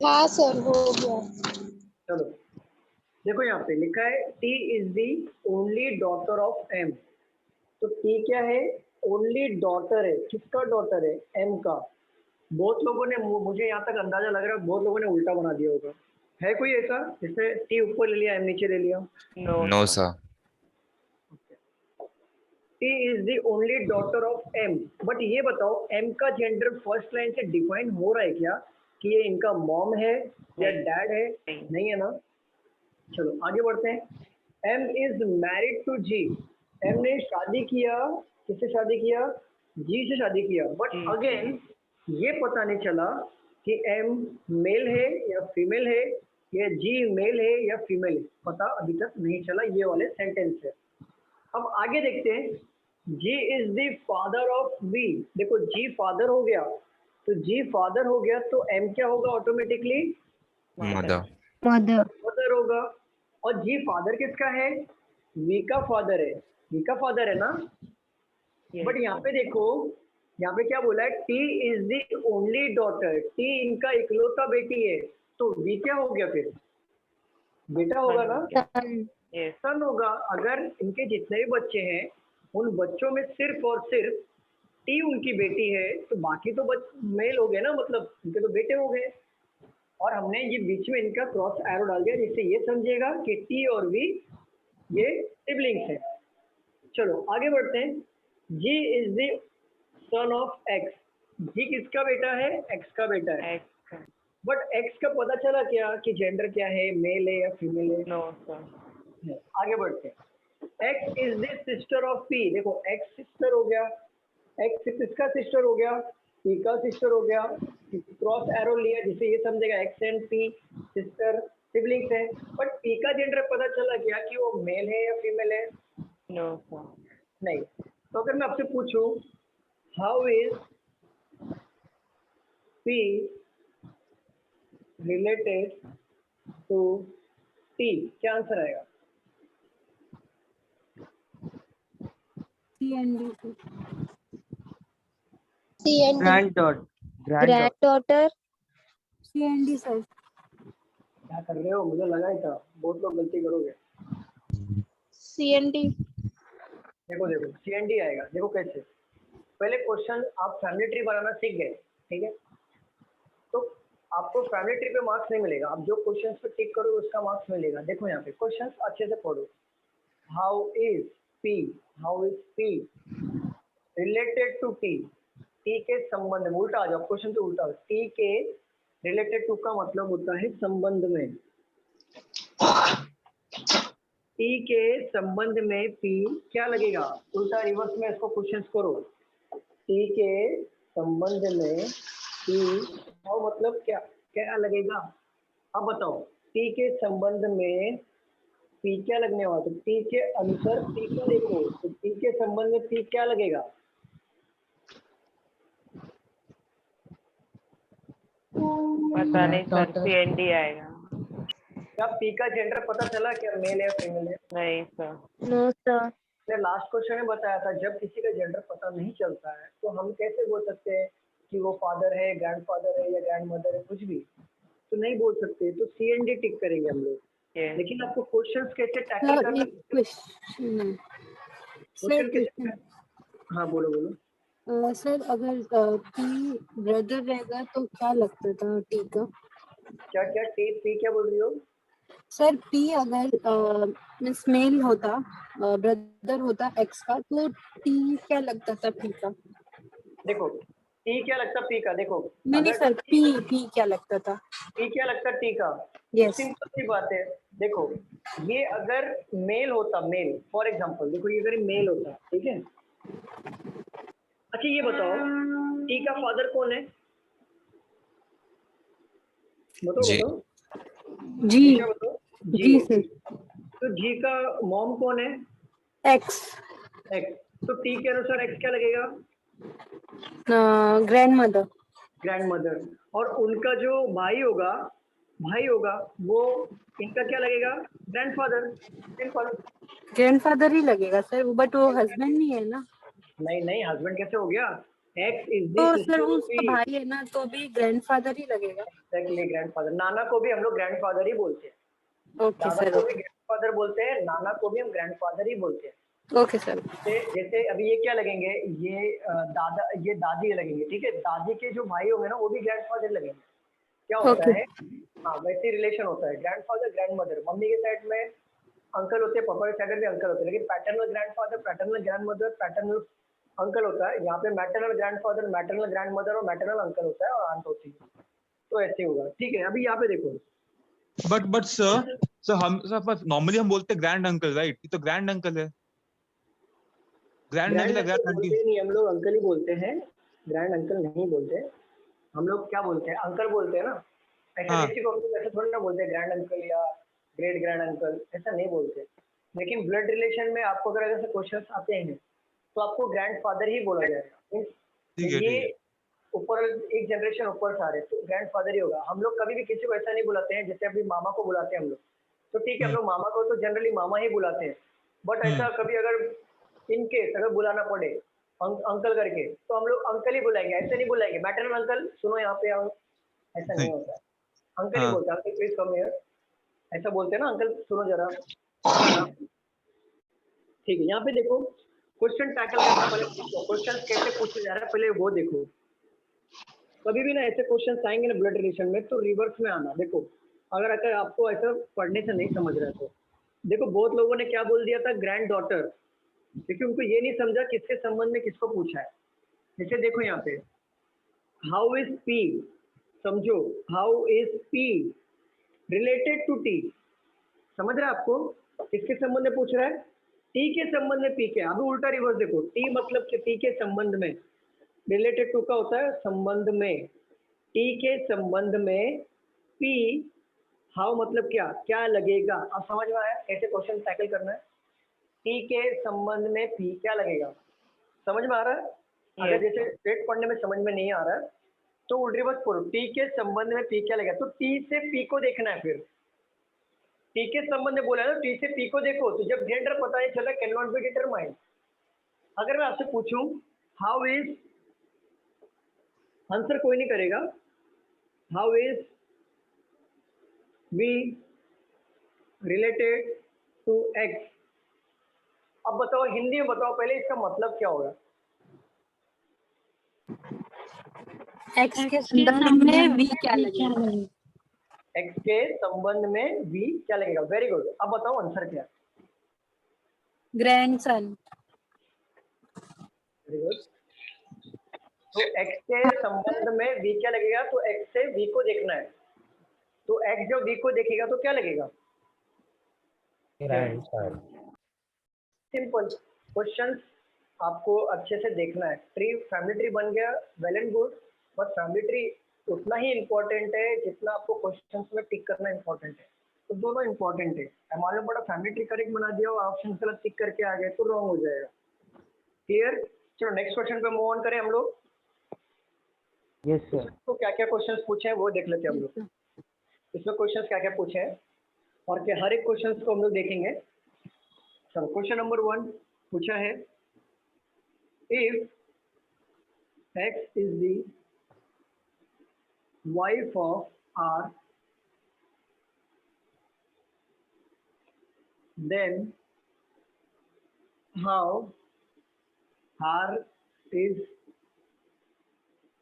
हाँ सर हो गया। चलो देखो यहाँ पे लिखा है T is the only daughter of M। तो T क्या है? ओनली डॉटर है। किसका डॉटर है? M का। बहुत लोगों ने मुझे यहाँ तक अंदाजा लग रहा है बहुत लोगों ने उल्टा बना दिया होगा। है कोई ऐसा जिसने T ऊपर ले लिया M नीचे ले लिया? No sir. T is the only daughter of M। But ये बताओ M का जेंडर फर्स्ट लाइन से डिफाइन हो रहा है क्या कि ये इनका मॉम है या डैड है? नहीं है ना। चलो आगे बढ़ते हैं। M is married to G। M ने शादी किया, किससे शादी किया? G से शादी किया। बट अगेन ये पता नहीं चला कि M मेल है या फीमेल है या G मेल है या फीमेल है, पता अभी तक नहीं चला। ये वाले सेंटेंस है। अब आगे देखते हैं। G is the father of V। देखो G फादर हो गया, तो G फादर हो गया तो M क्या होगा ऑटोमेटिकली? मदर। मदर। मदर होगा। और G फादर किसका है? V का फादर है। V का फादर है ना। बट यहाँ पे देखो, यहाँ पे क्या बोला है? T is the only daughter. T इनका इकलौता बेटी है, तो V क्या हो गया फिर? बेटा होगा ना, सन होगा। अगर इनके जितने भी बच्चे हैं उन बच्चों में सिर्फ और सिर्फ T उनकी बेटी है तो बाकी तो मेल हो गए ना, मतलब उनके तो बेटे हो गए। और हमने ये बीच में इनका क्रॉस एरो डाल दिया जिससे ये समझेगा कि T और V ये सिबलिंग्स हैं। चलो आगे बढ़ते हैं। G is the son of X। G किसका बेटा है? X का बेटा है। बट X का पता चला क्या कि जेंडर क्या है, मेल है या फीमेल है? No sir. आगे बढ़ते हैं। X is the sister of P। देखो X सिस्टर हो गया, X किसका सिस्टर हो गया? P का सिस्टर हो गया। क्रॉस एरो लिया जिससे ये समझेगा X and P sister siblings है। बट P का जेंडर पता चला क्या कि वो मेल है या फीमेल है? No sir. नहीं। तो अगर मैं आपसे पूछूं how is P related to T, क्या आंसर आएगा? CND। Granddaughter. CND sir. क्या कर रहे हो? मुझे लगा ही था बहुत लोग गलती करोगे। CND। देखो देखो CND आएगा। देखो कैसे, पहले क्वेश्चन आप फैमिली ट्री बनाना सीख गए, ठीक है? तो आपको फैमिली ट्री पे मार्क्स नहीं मिलेगा, आप जो क्वेश्चंस पे टिक करो उसका मार्क्स मिलेगा। देखो यहाँ पे क्वेश्चंस अच्छे से पढ़ो। How is P related to T। T के संबंध में, उल्टा आ जाओ क्वेश्चन तो उल्टा। T के रिलेटेड टू का मतलब होता है संबंध में। T के संबंध में P क्या लगेगा? उल्टा रिवर्स में इसको क्वेश्चंस करो। T के संबंध में P और मतलब क्या क्या लगेगा? अब बताओ T के संबंध में P क्या लगने वाला? तो T के अनुसार P को देखो, तो T के संबंध में P क्या लगेगा? पता नहीं सर। CND आएगा। क्या P का जेंडर पता चला क्या मेल है फीमेल है? नहीं सर। No sir. मैंने लास्ट क्वेश्चन में बताया था जब किसी का जेंडर पता नहीं चलता है तो हम कैसे बोल सकते हैं कि वो फादर है, ग्रैंडफादर है या ग्रैंडमदर है, कुछ भी तो नहीं बोल सकते। तो CND टिक करेंगे हम लोग। लेकिन आपको क्वेश्चंस कैसे टैकल सर करना, एक क्वेश्चन। क्वेश्चन कैसे? हाँ बोलो बोलो। सर अगर P ब्रदर रहेगा तो क्या लगता था T का? क्या क्या P क्या बोल रही हो? सर P अगर मिस मेल होता, ब्रदर होता X का, तो T क्या लगता था P का? देखो T क्या लगता P का? देखो नहीं सर, P क्या लगता था? P क्या लगता T का? यस। सिंपल सी बात है। देखो ये अगर मेल होता, मेल फॉर एग्जांपल, देखो ये अगर मेल होता, ठीक है? अच्छा ये बताओ T का फादर कौन है? बताओ जी। बताओ। जी। क्या बताओ? जी सर। तो G का मॉम कौन है? X। X। तो T के अनुसार X क्या लगेगा? Grand mother. Grand mother. और उनका जो भाई होगा वो इनका क्या लगेगा? ग्रैंडफादर। सिंपल। ग्रैंडफादर ही लगेगा सर, बट वो हस्बैंड नहीं है ना। नहीं नहीं, हस्बैंड कैसे हो गया? एक्स इज दी तो सर सिस्टर वो ऑफ उसका पी। भाई है ना, तो भी ग्रैंडफादर ही लगेगा। Exactly, grandfather. नाना को भी हम लोग ग्रैंडफादर ही बोलते हैं। ओके दादा सर। को भी ग्रैंडफादर बोलते हैं, नाना को भी हम ग्रैंडफादर ही बोलते हैं। Okay sir. जैसे अभी ये क्या लगेंगे? ये दादा, ये दादी लगेंगे, ठीक है। दादी के जो भाई होंगे ना वो भी ग्रैंडफादर लगेंगे। क्या होता ओके। है? हाँ, वैसे रिलेशन होता है। Grandfather, grandmother. मम्मी के साइड में अंकल होते हैं, पापा के साइड में भी अंकल होते हैं, लेकिन paternal grandfather, paternal grandmother, paternal uncle होता है। यहाँ पे मैटरनल ग्रैंडफादर, मैटरनल ग्रैंडमदर और मैटरनल अंकल होता है और आंट होती है। तो ऐसे होगा, ठीक है। अभी यहाँ पे देखो, बट सर, नॉर्मली हम बोलते हैं ग्रैंड अंकल, राइट? ये तो ग्रैंड अंकल है, ग्रैंड अंकल ग्रैंड है, अंकल ग्रैंड आंटी। बोलते ही नहीं, हम लोग अंकल ही बोलते हैं। ग्रैंड अंकल नहीं बोलते हम लोग। क्या बोलते हैं? अंकल बोलते हैं ना। ऐसा हाँ। किसी को हम लोग ऐसे थोड़ी ना बोलते हैं ग्रैंड अंकल या ग्रेट ग्रैंड अंकल, ऐसा नहीं बोलते। लेकिन ब्लड रिलेशन में आपको अगर ऐसे क्वेश्चन आते हैं तो आपको ग्रैंडफादर ही बोला जाएगा। ठीक है, ये ठीक है। ऊपर एक जनरेशन ऊपर से आ रहे तो ग्रैंडफादर ही होगा। हम लोग कभी भी किसी को ऐसा नहीं बुलाते हैं जैसे अभी मामा को बुलाते हैं हम लोग। तो ठीक है, हम लोग मामा को तो जनरली मामा ही बुलाते हैं। बट ऐसा कभी अगर इन केस अगर बुलाना पड़े अंकल करके, तो हम लोग अंकल ही बुलाएंगे, ऐसे नहीं बुलाएंगे मैटरनल अंकल सुनो यहाँ पे आओ, ऐसा नहीं होता है। अंकल ही हाँ। बोलते हैं, अंकल प्लीज कम हियर, ऐसा बोलते हैं ना, अंकल सुनो जरा। ठीक है, यहाँ पे देखो क्वेश्चन टैकल करना। पहले क्वेश्चन कैसे पूछे जा रहा है पहले वो देखो। कभी भी ना ऐसे क्वेश्चन आएंगे ना ब्लड रिलेशन में तो रिवर्स में आना। देखो अगर आपको ऐसा पढ़ने से नहीं समझ रहा है तो देखो, बहुत लोगों ने क्या बोल दिया था? ग्रैंड डॉटर, क्योंकि उनको ये नहीं समझा किसके संबंध में किसको पूछा है। जैसे देखो यहाँ पे हाउ इज पी, समझो how is P related to T. समझ रहे हैं आपको? किसके संबंध में पूछ रहा है? टी के संबंध में पी के। अभी उल्टा रिवर्स देखो, टी मतलब कि टी के संबंध में, रिलेटेड टू का होता है संबंध में, टी के संबंध में पी। हाउ मतलब क्या, क्या लगेगा? अब समझ में आया कैसे क्वेश्चन टैकल करना है? टी के संबंध में पी क्या लगेगा? समझ में आ रहा है? अगर जैसे स्ट्रेट पढ़ने में समझ में नहीं आ रहा है तो उल्टी रिवर्स पढ़ो, टी के संबंध में पी क्या लगेगा। तो टी से पी को देखना है। फिर टी के संबंध में बोला है ना, टी से पी को देखो। तो जब जेंडर पता नहीं चला कैन नॉट बी डिटरमाइंड। अगर मैं आपसे पूछूं हाउ इज, आंसर कोई नहीं करेगा। How is V related to X, अब बताओ हिंदी में बताओ पहले इसका मतलब क्या होगा? एक्स के संबंध में वी क्या लगेगा? एक्स के संबंध में वी क्या लगेगा? Very good. अब बताओ आंसर क्या? ग्रैंडसन। Very good. तो एक्स के संबंध में वी क्या लगेगा? तो एक्स से वी को देखना है। तो एक्स जो वी को देखेगा तो क्या लगेगा? सिंपल क्वेश्चन आपको अच्छे से देखना है। ट्री, फैमिली ट्री बन गया, well and good. But family tree उतना ही इम्पोर्टेंट है जितना आपको क्वेश्चंस में टिक करना इम्पोर्टेंट है। तो दोनों इम्पोर्टेंट है। मालूम पड़ा फैमिली ट्री करेक्ट बना दिया और ऑप्शन गलत टिक करके आ गए तो रॉन्ग हो जाएगा। क्लियर? चलो नेक्स्ट क्वेश्चन पे मूव ऑन करें हम लोग। Yes sir. तो क्या क्या क्वेश्चंस पूछे हैं वो देख लेते हैं हम लोग। इसमें क्वेश्चंस क्या क्या पूछे हैं और क्या हर एक क्वेश्चंस को हम लोग देखेंगे। चलो क्वेश्चन नंबर 1 पूछा है, if x is the wife of R, then how R is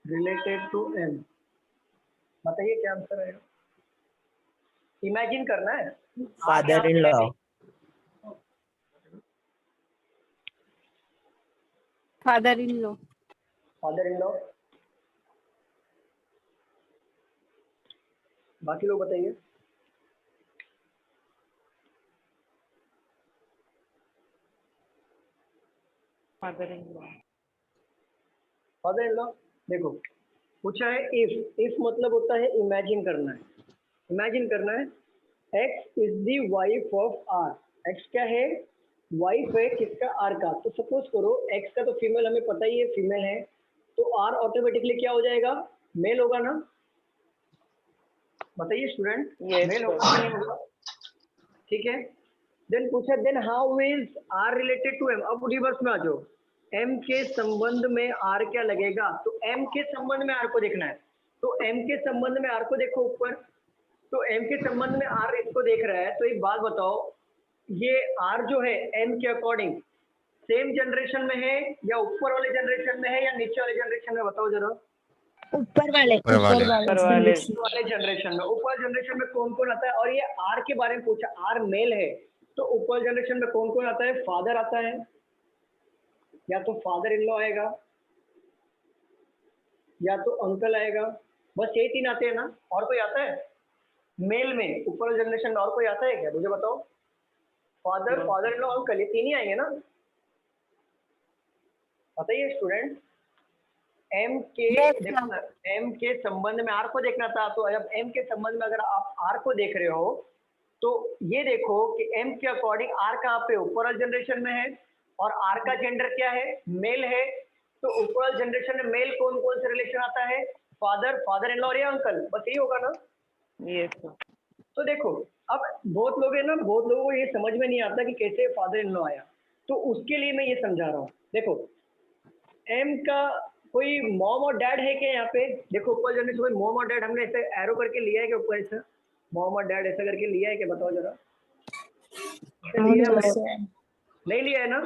related to M? बताइए क्या आंसर है? इमेजिन करना है। Father in law. Father in law. Father in law. बाकी लोग बताइए। Father in law. Father in law. देखो पूछा है इफ मतलब होता है इमेजिन करना है। इमेजिन करना है, X is the wife of R. X क्या है? वाइफ है किसका, आर का। तो सपोज करो एक्स का तो फीमेल हमें पता ही है, फीमेल है, तो आर ऑटोमेटिकली क्या हो जाएगा, मेल होगा ना। बताइए स्टूडेंट, Yes, मेल sir. होगा कि नहीं होगा? ठीक है। देन पूछा then how is R related to M. अब रिवर्स में आ जाओ, एम के संबंध में आर क्या लगेगा, तो एम के संबंध में आर को देखना है। तो एम के संबंध में आर को देखो ऊपर, तो एम के संबंध में आर इसको देख रहा है। तो एक बात बताओ, ये आर जो है एम के अकॉर्डिंग सेम जनरेशन में है या ऊपर वाले जनरेशन में है या नीचे वाले जनरेशन में, बताओ जरा। ऊपर वाले ऊपर वाले। ऊपर वाले। ऊपर वाले जनरेशन में। ऊपर जनरेशन में कौन कौन आता है, और ये आर के बारे में पूछा, आर मेल है, तो ऊपर जनरेशन में कौन कौन आता है, फादर आता है, या तो फादर इन लॉ आएगा, या तो अंकल आएगा, बस यही तीन आते हैं ना, और कोई आता है मेल में ऊपर जनरेशन में, और कोई आता है क्या, मुझे बताओ। Father, father in law, uncle, ये तीन ही आएंगे ना। बताइए स्टूडेंट, एम के देखो, एम के संबंध में आर को देखना था, तो जब एम के संबंध में अगर आप आर को देख रहे हो, तो ये देखो कि एम के अकॉर्डिंग आर कहाँ पे ऊपर वाले जनरेशन में है, और आर का जेंडर क्या है, मेल है। तो ऊपर वाले जनरेशन में मेल कौन कौन से रिलेशन आता है, फादर, फादर इन लॉ या अंकल, बस यही होगा ना। Yes, sir. तो देखो, अब बहुत लोग है ना, बहुत लोगों को ये समझ में नहीं आता कि कैसे फादर इन लॉ आया, तो उसके लिए मैं ये समझा रहा हूँ। देखो, एम का कोई मॉम और डैड है क्या यहाँ पे, देखो ऊपर जनरेशन में मॉम और डैड हमने ऐसे एरो करके लिया है क्या, ऊपर ऐसा मॉम और डैड ऐसा करके लिया है क्या, बताओ जरा। लिया है? नहीं लिया है ना,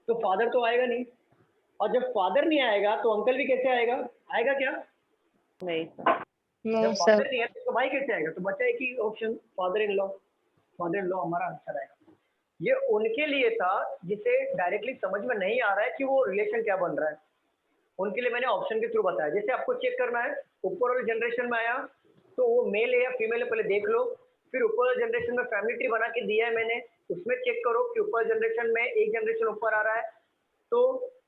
तो फादर तो आएगा नहीं, और जब फादर नहीं आएगा तो अंकल भी कैसे आएगा, आएगा क्या, नहीं सर। जब फादर नहीं है तो भाई कैसे आएगा, तो बचा एक ही option, father in law. Father in law हमारा आंसर आएगा। ये उनके लिए था जिसे डायरेक्टली समझ में नहीं आ रहा है कि वो रिलेशन क्या बन रहा है, उनके लिए मैंने ऑप्शन के थ्रू बताया। जैसे आपको चेक करना है, ऊपर वाले जनरेशन में आया तो वो मेल है या फीमेल है, पहले देख लो। फिर ऊपर वाले जनरेशन में फैमिली ट्री बना के दिया है मैंने, उसमें चेक करो कि ऊपर जनरेशन में एक जनरेशन ऊपर आ रहा है तो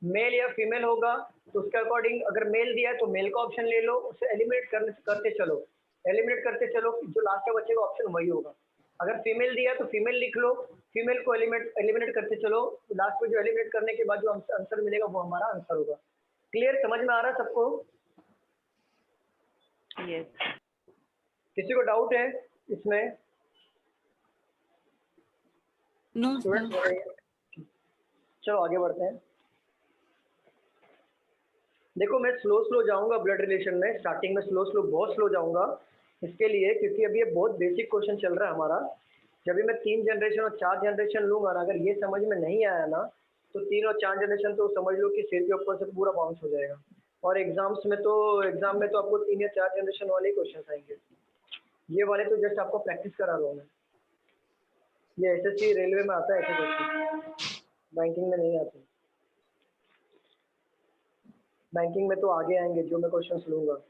मेल या फीमेल होगा, तो उसके अकॉर्डिंग अगर मेल दिया है तो मेल का ऑप्शन ले लो, उसे एलिमिनेट करते चलो, एलिमिनेट करते चलो, जो लास्ट में बचेगा ऑप्शन वही होगा। अगर फीमेल दिया तो फीमेल लिख लो, फीमेल को एलिमिनेट करते चलो, लास्ट में जो एलिमिनेट करने के बाद जो आंसर मिलेगा वो हमारा आंसर होगा। क्लियर, समझ में आ रहा है सबको? Yes. किसी को डाउट है इसमें? नो स्टूडेंट, चलो आगे बढ़ते हैं। देखो, मैं स्लो जाऊंगा ब्लड रिलेशन में, स्टार्टिंग में स्लो बहुत स्लो जाऊंगा, इसके लिए क्योंकि अभी ये बहुत बेसिक क्वेश्चन चल रहा है हमारा। जब भी मैं 3 जनरेशन और 4 जनरेशन लूंगा ना, अगर ये समझ में नहीं आया ना, तो 3 और 4 जनरेशन तो समझ लो कि सिर के ऊपर से पूरा बाउंस हो जाएगा, और एग्जाम में तो आपको 3 या 4 जनरेशन वाले ही क्वेश्चन आएंगे। ये वाले तो जस्ट आपको प्रैक्टिस करा रहा हूँ मैं, ये एसएससी रेलवे में आता है ऐसे क्वेश्चन, बैंकिंग में नहीं आते। बैंकिंग में तो आगे आएंगे जो मैं क्वेश्चंस लूंगा।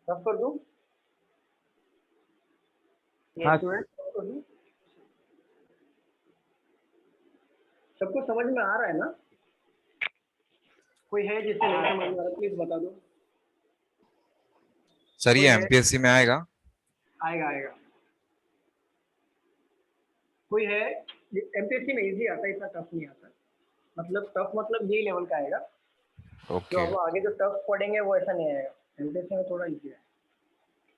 रफ कर दूं? हाँ स्टूडेंट कर दूं? सबको समझ में आ रहा है ना? कोई है जिसे नहीं समझ में आ रहा, प्लीज बता दो। सर ये कोई है? एमपीएससी में आएगा? आएगा आएगा। कोई है? एमपीएससी में इजी आता है, इतना टफ नहीं आता। मतलब टफ मतलब यही लेवल का आएगा, जो ओके। अब आगे जो टफ पढ़ेंगे वो ऐसा नहीं आएगा। एमपीएससी में थोड़ा इजी है।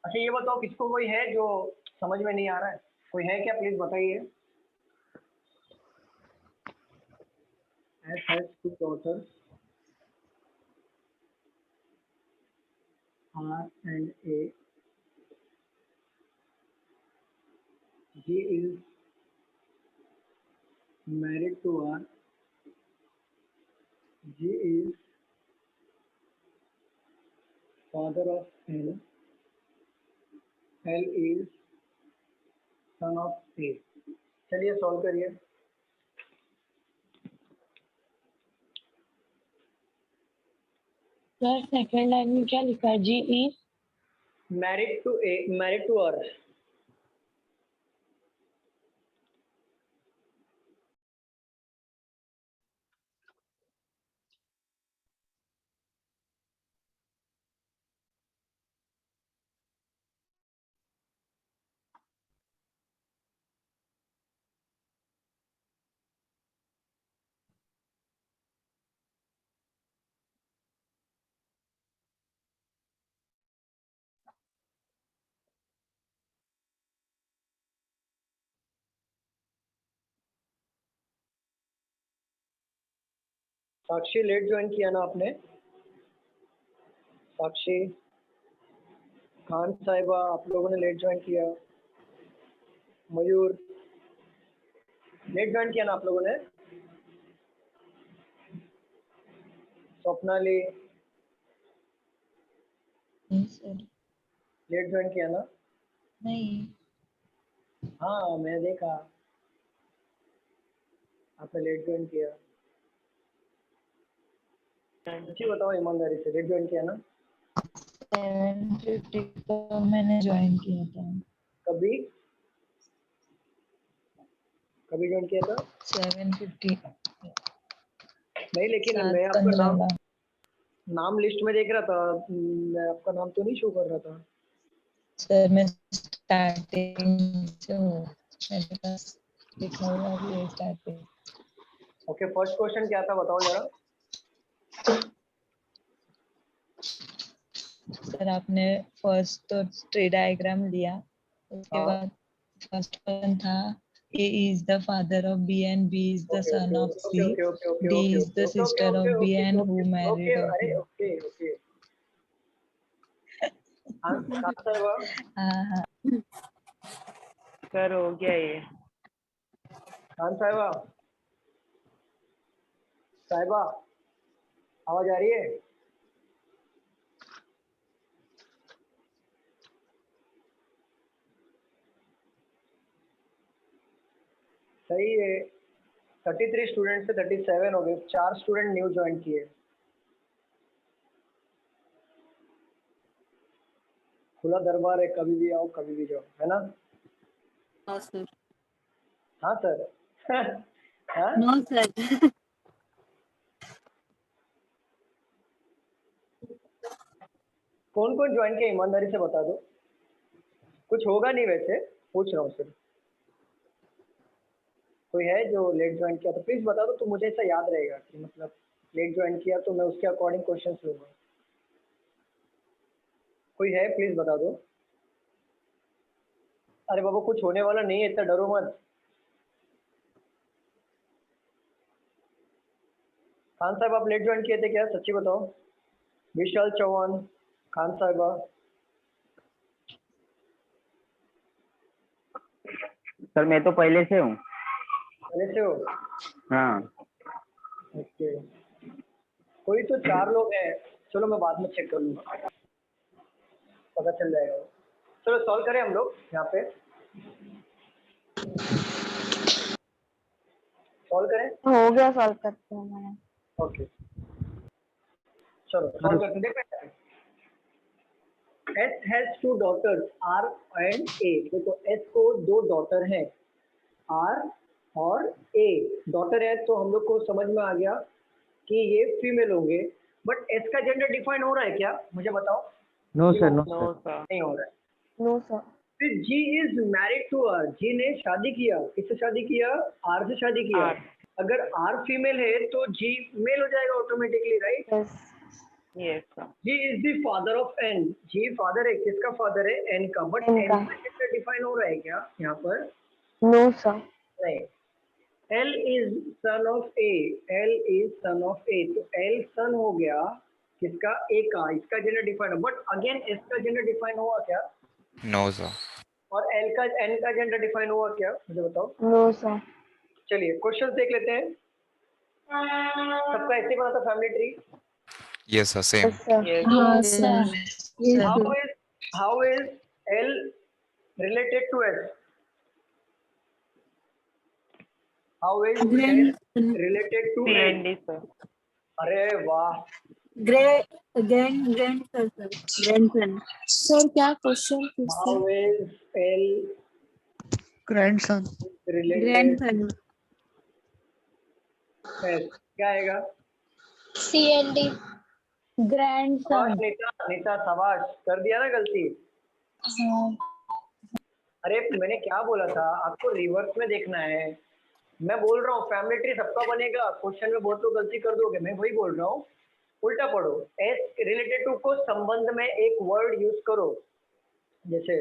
अच्छा ये बताओ, किसको कोई है जो समझ में नहीं आ रहा है, कोई है क्या, प्लीज बताइए। S has 2 daughters, R and A. He is married to R. G is father of L. L is son of A. चलिए सॉल्व करिए। सर सेकंड लाइन में क्या लिखा है? G is married to her. Sakshi late join किया ना आपने? साक्षी, खान साहिबा, आप लोगों ने लेट ज्वाइन किया। मयूर, लेट ज्वाइन किया ना आप लोगों ने? स्वप्नाली, नहीं सर, लेट ज्वाइन किया ना? नहीं। हाँ मैंने देखा आपने लेट ज्वाइन किया। सच्ची बताओ ईमानदारी से, लेट ज्वाइन किया ना? 7:50 को मैंने ज्वाइन किया था। कभी कभी ज्वाइन किया था? 7:50। नहीं, लेकिन मैं आपका नाम लिस्ट में देख रहा था, मैं आपका नाम तो नहीं शो कर रहा था। सर मैं स्टार्टिंग से हूँ, मेरे पास लिखा हुआ भी है स्टार्टिंग। ओके, फर्स्ट क्वेश्चन क्या था बताओ जरा। सर आपने फर्स्ट तो ट्री डायग्राम लिया, उसके हाँ। बाद फर्स्ट क्वेश्चन था A is the father of B and B is the son of C. D is the sister of B and who married of अरे B. ओके। कहाँ से हुआ? हाँ। सर हो गया ये। खान साहिबा, साहिबा आवाज आ रही है? सही है। 33 स्टूडेंट से 37 हो गए, 4 स्टूडेंट न्यू ज्वाइन किए। खुला दरबार है, कभी भी आओ कभी भी जाओ, है ना? No sir. हाँ सर। हाँ? No sir. कौन कौन ज्वाइन किया ईमानदारी से बता दो। कुछ होगा नहीं वैसे, पूछ रहा हूँ सिर्फ। कोई है जो लेट ज्वाइन किया तो प्लीज बता दो, तो मुझे ऐसा याद रहेगा कि मतलब लेट ज्वाइन किया तो मैं उसके अकॉर्डिंग क्वेश्चंस लूंगा। कोई है प्लीज बता दो। अरे बाबा कुछ होने वाला नहीं है, इतना डरो मत। खान साहब आप लेट ज्वाइन किए थे क्या, सच्ची बताओ। विशाल चौहान, खान साहिबा। सर मैं तो पहले से हूँ। पहले से हो? हाँ। ओके, कोई तो 4 लोग हैं, चलो मैं बाद में चेक कर लूंगा, पता चल जाएगा। चलो सॉल्व करें हम लोग यहाँ पे, सॉल्व करें। हो गया, सॉल्व करते हैं मैंने। ओके चलो सॉल्व करते हैं। देखो S has 2 daughters R and A. देखो एस को 2 डॉटर हैं, आर और ए। डॉटर है तो हम लोग को समझ में आ गया कि ये फीमेल होंगे, बट एस का जेंडर डिफाइन हो रहा है क्या, मुझे बताओ। No sir, no no sir. Sir. नहीं हो रहा है। No sir. फिर G is married to R. G ने शादी किया, किससे शादी किया? आर से शादी किया। आर। अगर आर फीमेल है तो जी मेल हो जाएगा automatically, right? Yes. Yes sir. G is the father of N. G father है, किसका फादर है? एन का। बट N एन का। का जेंडर डिफाइन हो रहा है क्या यहाँ पर? No sir. नहीं। L is son of A. L is son of A, तो एल सन हो गया किसका? ए का। इसका जेंडर डिफाइन हो, बट अगेन एस का जेंडर डिफाइन हुआ क्या? No, sir. और एल का एन का जेंडर डिफाइन हुआ क्या, मुझे बताओ। No sir. चलिए क्वेश्चन देख लेते हैं। सबका ऐसे बना था family tree. Yes, sir. Same. Yes sir. Yes हाँ sir. Sir. How is L related to S? How is L related to S? CND sir. अरे वाह, ग्रैंडसन। सर क्या क्वेश्चन फिर से? How is L grandson. Related grandson. S? क्या आएगा? CND। शाबाश grandson. Nita शाबाश, कर दिया ना गलती। हाँ अरे मैंने क्या बोला था, आपको रिवर्स में देखना है। मैं बोल रहा हूँ फैमिली ट्री सबका बनेगा, क्वेश्चन में बहुत लोग गलती कर दोगे, मैं वही बोल रहा हूँ। उल्टा पढ़ो, एस रिलेटेड टू को संबंध में एक वर्ड यूज करो। जैसे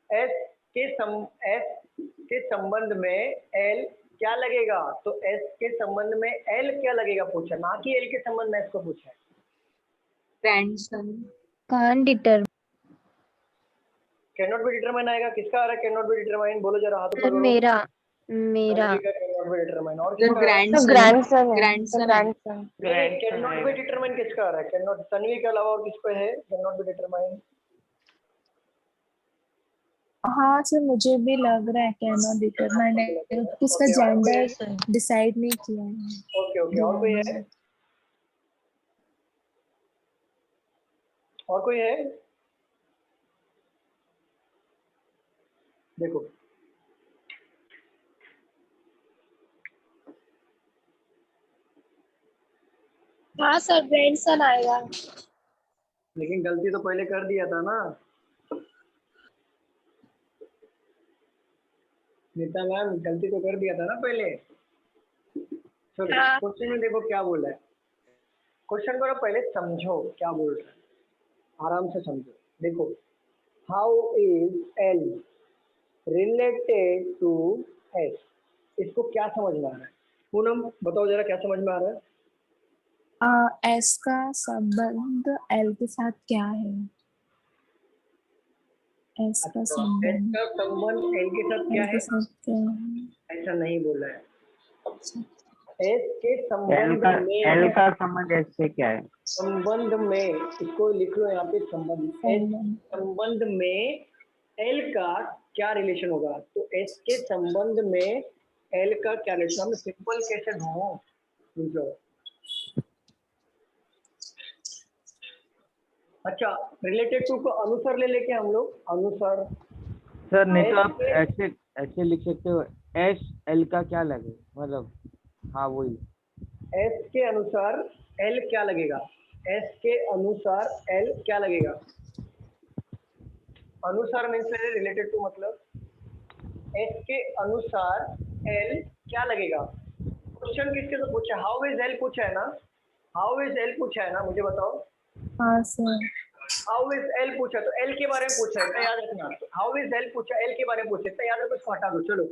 एस के संबंध में एल क्या लगेगा, तो एस के संबंध में एल क्या लगेगा पूछा, ना कि एल के संबंध में एस को पूछा है। Grandson. Can't determine। Can not be determine आएगा, किसका आ रहा है कैन नॉट बी डिटरमाइन, बोलो जरा हाथ ऊपर करो। मेरा कैन नॉट बी डिटरमाइन। और किसका ग्रैंडसन। ग्रैंडसन है। Grandson. Grandson can not be determine किसका आ रहा है, कैन नॉट, तन्वी के अलावा और किसको है कैन नॉट बी डिटरमाइन? हाँ सर, मुझे भी लग रहा है कैन नॉट डिटरमाइन, उसका जेंडर डिसाइड नहीं किया है। ओके ओके, और कोई है? और कोई है? देखो हाँ सर, ग्रैंडसन आएगा। लेकिन गलती तो पहले कर दिया था ना नीता मैम, गलती तो कर दिया था ना पहले। चलो हाँ। क्वेश्चन में देखो क्या बोला है, क्वेश्चन को ना पहले समझो क्या बोल रहा है, आराम से समझो। देखो, how is L related to S, इसको क्या समझ में आ रहा है? पूनम बताओ जरा, क्या समझ में आ रहा है? एस का संबंध एल के साथ क्या है? एस का एस संबंध का संबंध एल के साथ क्या एल है? के साथ क्या है? ऐसा नहीं बोला है। एस के एल संबंध का में, संबंध एस से क्या है? संबंध में, इसको लिख लो यहाँ पे, संबंध एस, संबंध में एल का क्या रिलेशन होगा, तो एस के संबंध में एल का क्या रिलेशन, हम सिंपल कैसे ढूंढो, समझो। अच्छा, रिलेटेड टू को अनुसार ले लेके हम लोग, अनुसार। सर नहीं तो आप एस ऐसे ऐसे लिख सकते हो, एस एल का क्या लगे, मतलब हाँ वही। एस के अनुसार एल क्या लगेगा, एस के अनुसार एल क्या लगेगा? अनुसार मीन्स रिलेटेड टू, मतलब एस के अनुसार एल क्या लगेगा। क्वेश्चन किसके से पूछा है? हाउ इज एल पूछा है ना, हाउ इज एल पूछा है ना, मुझे बताओ। हाँ सर। हाउ इज एल पूछा, तो एल के बारे में पूछा है, तो याद रखना। हाउ इज एल पूछा, एल के बारे में पूछा है, तो याद रखो, इसको हटा दो। चलो,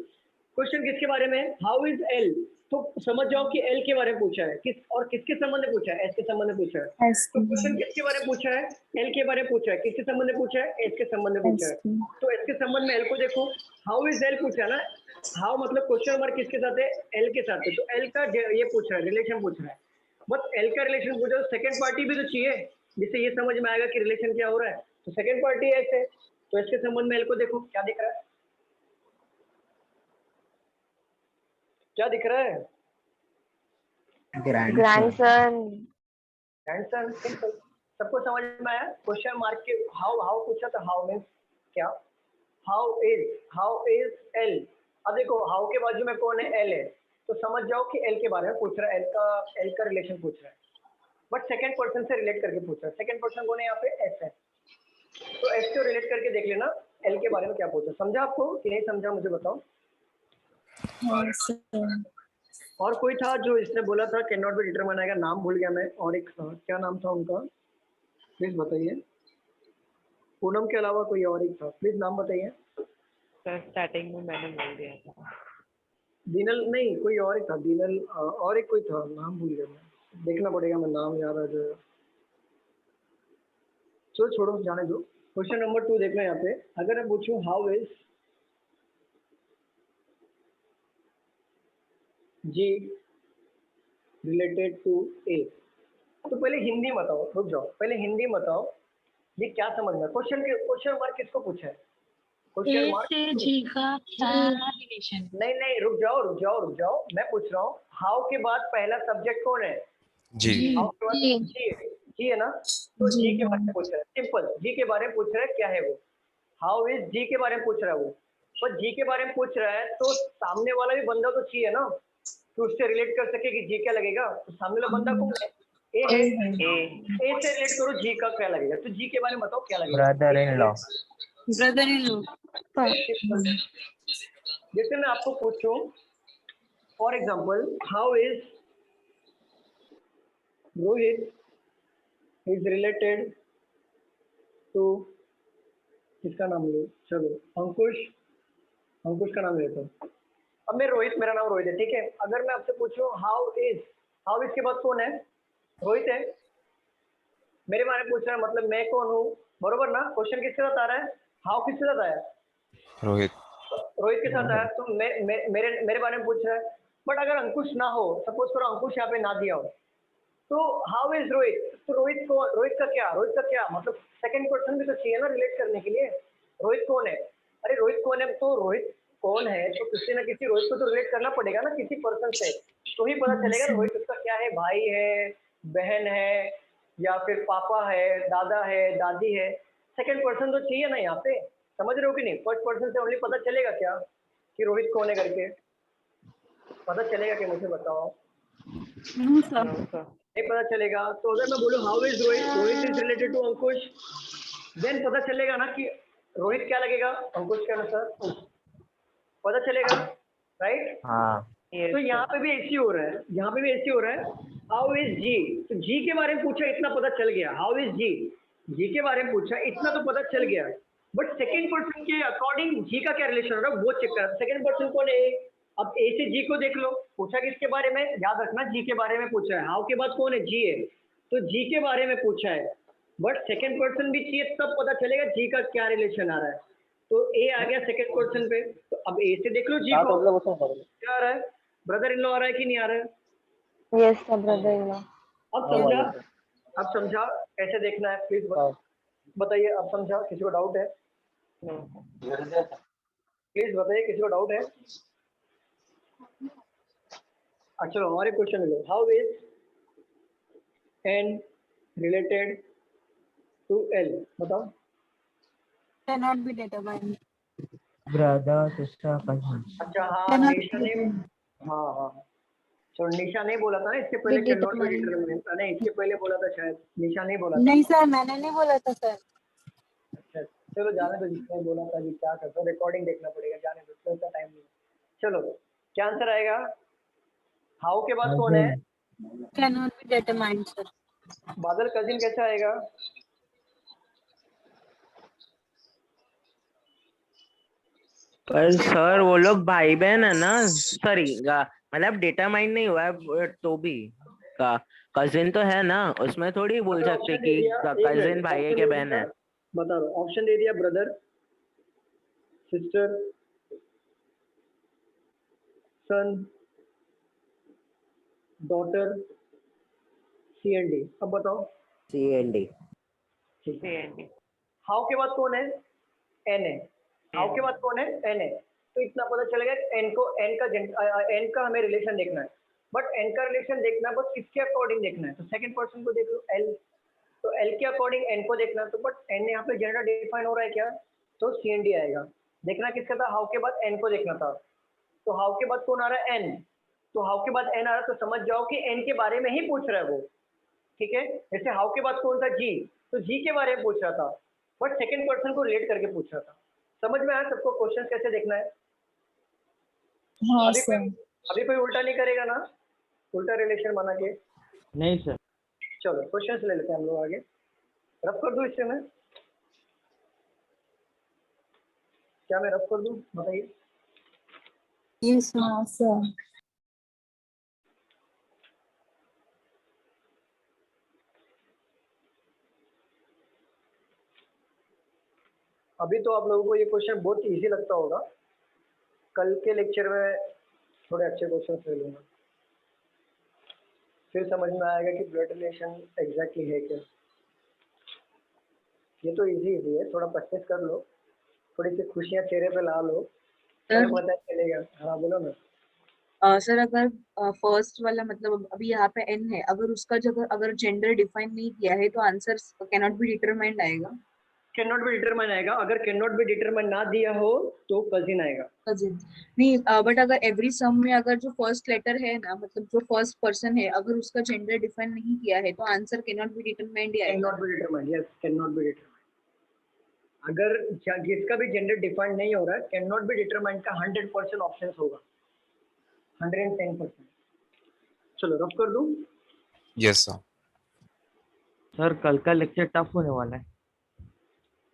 क्वेश्चन किसके बारे में? हाउ इज एल, तो समझ जाओ कि एल के बारे में पूछा है, किस और किसके संबंध में पूछा है, एस के संबंध में पूछा है। एस तो क्वेश्चन किसके बारे में पूछा है? एल के बारे में पूछा है, किसके संबंध में पूछा है? एस के संबंध में पूछा है। तो एस के संबंध में एल को देखो, हाउ इज एल पूछा है ना, हाउ मतलब क्वेश्चन मार्क किसके साथ है? एल के साथ है, तो एल का ये पूछ रहा है, रिलेशन पूछ रहा है। बट एल का रिलेशन पूछा तो सेकंड पार्टी भी तो चाहिए, जिससे ये समझ में आएगा कि रिलेशन क्या हो रहा है। तो सेकंड पार्टी एस है, तो इसके संबंध में एल को देखो, क्या दिख रहा है, क्या दिख रहा है? ग्रैंडसन। ग्रैंडसन, सिंपल, सबको समझ में आया। क्वेश्चन मार्क के हाउ, हाउ पूछा तो हाउ मीन्स क्या, हाउ इज एल। अब देखो, हाउ के बाजू में कौन है? एल है, तो समझ जाओ कि एल के बारे में पूछ रहा है, एल का रिलेशन पूछ रहा है, बट सेकंड पर्सन से रिलेट करके पूछ रहा है। सेकंड पर्सन कौन है यहाँ पे? एस है, तो एस को रिलेट करके देख लेना एल के बारे में क्या पूछा। समझा आपको कि नहीं समझा, मुझे बताओ। हाँ सर। और कोई था जो इसने बोला था कैन नॉट बी डिटरमाइन आएगा, नाम भूल गया मैं, और एक था, क्या नाम था उनका, प्लीज बताइए। पूनम के अलावा कोई और एक था, प्लीज नाम बताइए। सर स्टार्टिंग में मैंने बोल दिया था। दीनल नहीं, कोई और एक था, दीनल, और एक कोई था, नाम भूल गया मैं, देखना पड़ेगा, मैं नाम याद आ जाएगा। चलो छोड़ो, जाने दो। क्वेश्चन नंबर 2 देखना यहाँ पे। अगर मैं पूछूं how is G related to A, तो पहले हिंदी बताओ, रुक जाओ, पहले हिंदी बताओ, ये क्या समझ में? क्वेश्चन मार्क किसको पूछा है? क्वेश्चन मार्क जी का रिलेशन। नहीं, रुक जाओ, मैं पूछ रहा हूँ, हाउ के बाद पहला सब्जेक्ट कौन है? जी आपके पास जी है ना, तो जी के बारे में पूछ रहा है, सिंपल जी के बारे में पूछ रहा है, क्या है वो, हाउ इज जी के बारे में पूछ रहा है वो। पर जी के बारे में पूछ रहा है तो सामने वाला भी बंदा तो चाहिए ना कि उससे रिलेट कर सके कि जी क्या लगेगा। तो सामने वाला बंदा कौन है, ए है, ए से रिलेट करो जी का क्या लगेगा। तो जी के बारे में बताओ क्या लगेगा। Brother in law. Brother in law. जैसे मैं आपको पूछूं for example, how is Rohit is related to, किसका नाम लो, चलो अंकुश, अंकुश का नाम लेता हूँ। अब मैं रोहित, मेरा नाम रोहित है, ठीक है। अगर मैं आपसे पूछूं हाउ इज के बाद कौन है, रोहित है, मेरे बारे में पूछ रहा है, मतलब मैं कौन हूँ, बरोबर ना। क्वेश्चन किसके साथ आ रहा है, हाउ किसके साथ आया, रोहित रोहित के साथ आया, तो मेरे मेरे बारे में पूछ रहा है। बट अगर अंकुश ना हो, सपोज करो अंकुश यहाँ पे ना दिया हो, तो हाउ इज रोहित, तो रोहित का क्या मतलब, सेकंड पर्सन भी तो चाहिए ना रिलेट करने के लिए। रोहित कौन है, अरे रोहित कौन है, तो रोहित कौन है तो किसी ना किसी रोहित को तो रिलेट करना पड़ेगा ना किसी पर्सन से, तो ही पता चलेगा रोहित उसका क्या है, भाई है, बहन है, या फिर पापा है, दादा है, दादी है। सेकंड पर्सन तो चाहिए ना यहाँ पे, समझ रहे हो कि नहीं। फर्स्ट पर्सन से ओनली पता चलेगा क्या कि रोहित कौन है करके, पता चलेगा कि मुझे बताओ, नो सर। नहीं पता चलेगा। तो अगर मैं बोलूँ how is Rohit, Rohit is related to Ankush, then पता चलेगा ना कि रोहित क्या लगेगा अंकुश के अनुसार, पता चलेगा, राइट। हाँ तो यहाँ पे भी ऐसी हो रहा है, यहाँ पे भी ऐसी हो रहा है। हाउ इज जी, तो जी के बारे में पूछा, इतना पता चल गया। हाउ इज जी, जी के बारे में पूछा, इतना तो पता चल गया। बट सेकंड पर्सन के अकॉर्डिंग जी का क्या रिलेशन हो रहा है वो चेक करा। सेकंड पर्सन कौन है, अब ए से जी को देख लो, पूछा किसके बारे में, याद रखना जी के बारे में पूछा है। हाउ के बाद कौन है, जी है, तो जी के बारे में पूछा है। बट सेकंड पर्सन भी चाहिए, तब पता चलेगा जी का क्या रिलेशन आ रहा है। तो ए आ गया सेकंड पर्सन पे, तो अब ए से देख लो जी को, क्या आ रहा है, ब्रदर इन लॉ आ रहा है कि नहीं आ रहा है। Yes sir, brother in law. अब समझा, अब समझा कैसे देखना है, प्लीज बताइए। अब समझा, किसी को डाउट है प्लीज बताइए, किसी को डाउट है। अच्छा हमारे क्वेश्चन लो, how is N related to L, बताओ। cannot be determined. Brother sister cousin. अच्छा हाँ, Cannot निशा be ने, determined. हाँ हाँ तो निशा नहीं बोला था ना इसके पहले, कैन नॉट बी डिटरमिनेंट, नहीं इसके पहले बोला था शायद, निशा नहीं बोला था। नहीं सर, मैंने नहीं बोला था सर। अच्छा चलो जाने दो, जिसने बोला था कि क्या करता, रिकॉर्डिंग देखना पड़ेगा, जाने दो, इतना टाइम नहीं। चलो क्या आंसर आएगा, हाउ के बाद कौन है, cannot be determined सर। बादल कजिन कैसे आएगा, पर सर वो लोग भाई बहन है ना, सॉरी मतलब डिटरमाइन नहीं हुआ है तो भी का कजिन तो है ना, उसमें थोड़ी बोल सकते ऑप्शन दे कि दिया, एक कजिन मिनट भाई है ऑप्शन के दे बहन दिया, है। बता दो ऑप्शन दे दिया, brother, sister, son, daughter, C and D. अब बताओ CND। ठीक है। हाउ के बाद कौन है, एन है, हाउ के बाद कौन है, एन है। तो इतना पता चलेगा एन को, एन का हमें रिलेशन देखना है। बट एन का रिलेशन देखना है, बस किसके अकॉर्डिंग देखना है, तो सेकंड पर्सन को देख लो, एल, तो एल के अकॉर्डिंग एन को देखना है। तो बट एन यहाँ पे जेंडर डिफाइन हो रहा है क्या, तो सी एन डी आएगा। देखना किसका था, हाउ के बाद एन को देखना था। तो हाउ के बाद कौन आ रहा है, एन, तो हाउ के बाद एन आ रहा है, तो समझ जाओ कि एन के बारे में ही पूछ रहा है वो, ठीक है। जैसे हाउ के बाद कौन था, जी, तो जी के बारे में पूछ रहा था, बट सेकंड पर्सन को रिलेट करके पूछ रहा था। समझ में आया सबको क्वेश्चन कैसे देखना है। हाँ अभी सर। अभी कोई उल्टा नहीं करेगा ना, उल्टा रिलेशन बना के। नहीं सर। चलो क्वेश्चन ले लेते हैं हम लोग आगे, रफ कर दूं इससे मैं, क्या मैं रफ कर दूं, बताइए। Yes sir. हाँ सर। अभी तो आप लोगों को ये क्वेश्चन बहुत इजी लगता होगा, कल के लेक्चर में थोड़े अच्छे क्वेश्चन ले लूंगा, फिर समझ में आएगा कि ब्लड रिलेशन एग्जैक्टली है क्या। ये तो इजी है, थोड़ा प्रैक्टिस कर लो, थोड़ी सी खुशियाँ चेहरे पे ला लो, तब पता चलेगा। हाँ बोलो ना। सर अगर फर्स्ट वाला मतलब अभी यहाँ पे एन है, अगर उसका जगह अगर जेंडर डिफाइन नहीं किया है तो answer can not be determined आएगा। कैन नॉट बी डिटरमाइन आएगा, अगर कैन नॉट बी डिटरमाइन ना दिया हो तो कजिन आएगा। कजिन नहीं, बट अगर एवरी सम में अगर जो फर्स्ट लेटर है ना, मतलब जो फर्स्ट पर्सन है, अगर उसका जेंडर डिफाइन नहीं किया है तो answer can not be determined ही कैन आएगा। Not be determined, yes can not be determined. अगर जिसका भी जेंडर डिफाइंड नहीं हो रहा है, कैन नॉट बी डिटरमाइंड का 100% ऑप्शन होगा, 110%। चलो रफ कर दूं। Yes, sir. सर कल का लेक्चर टफ होने वाला है।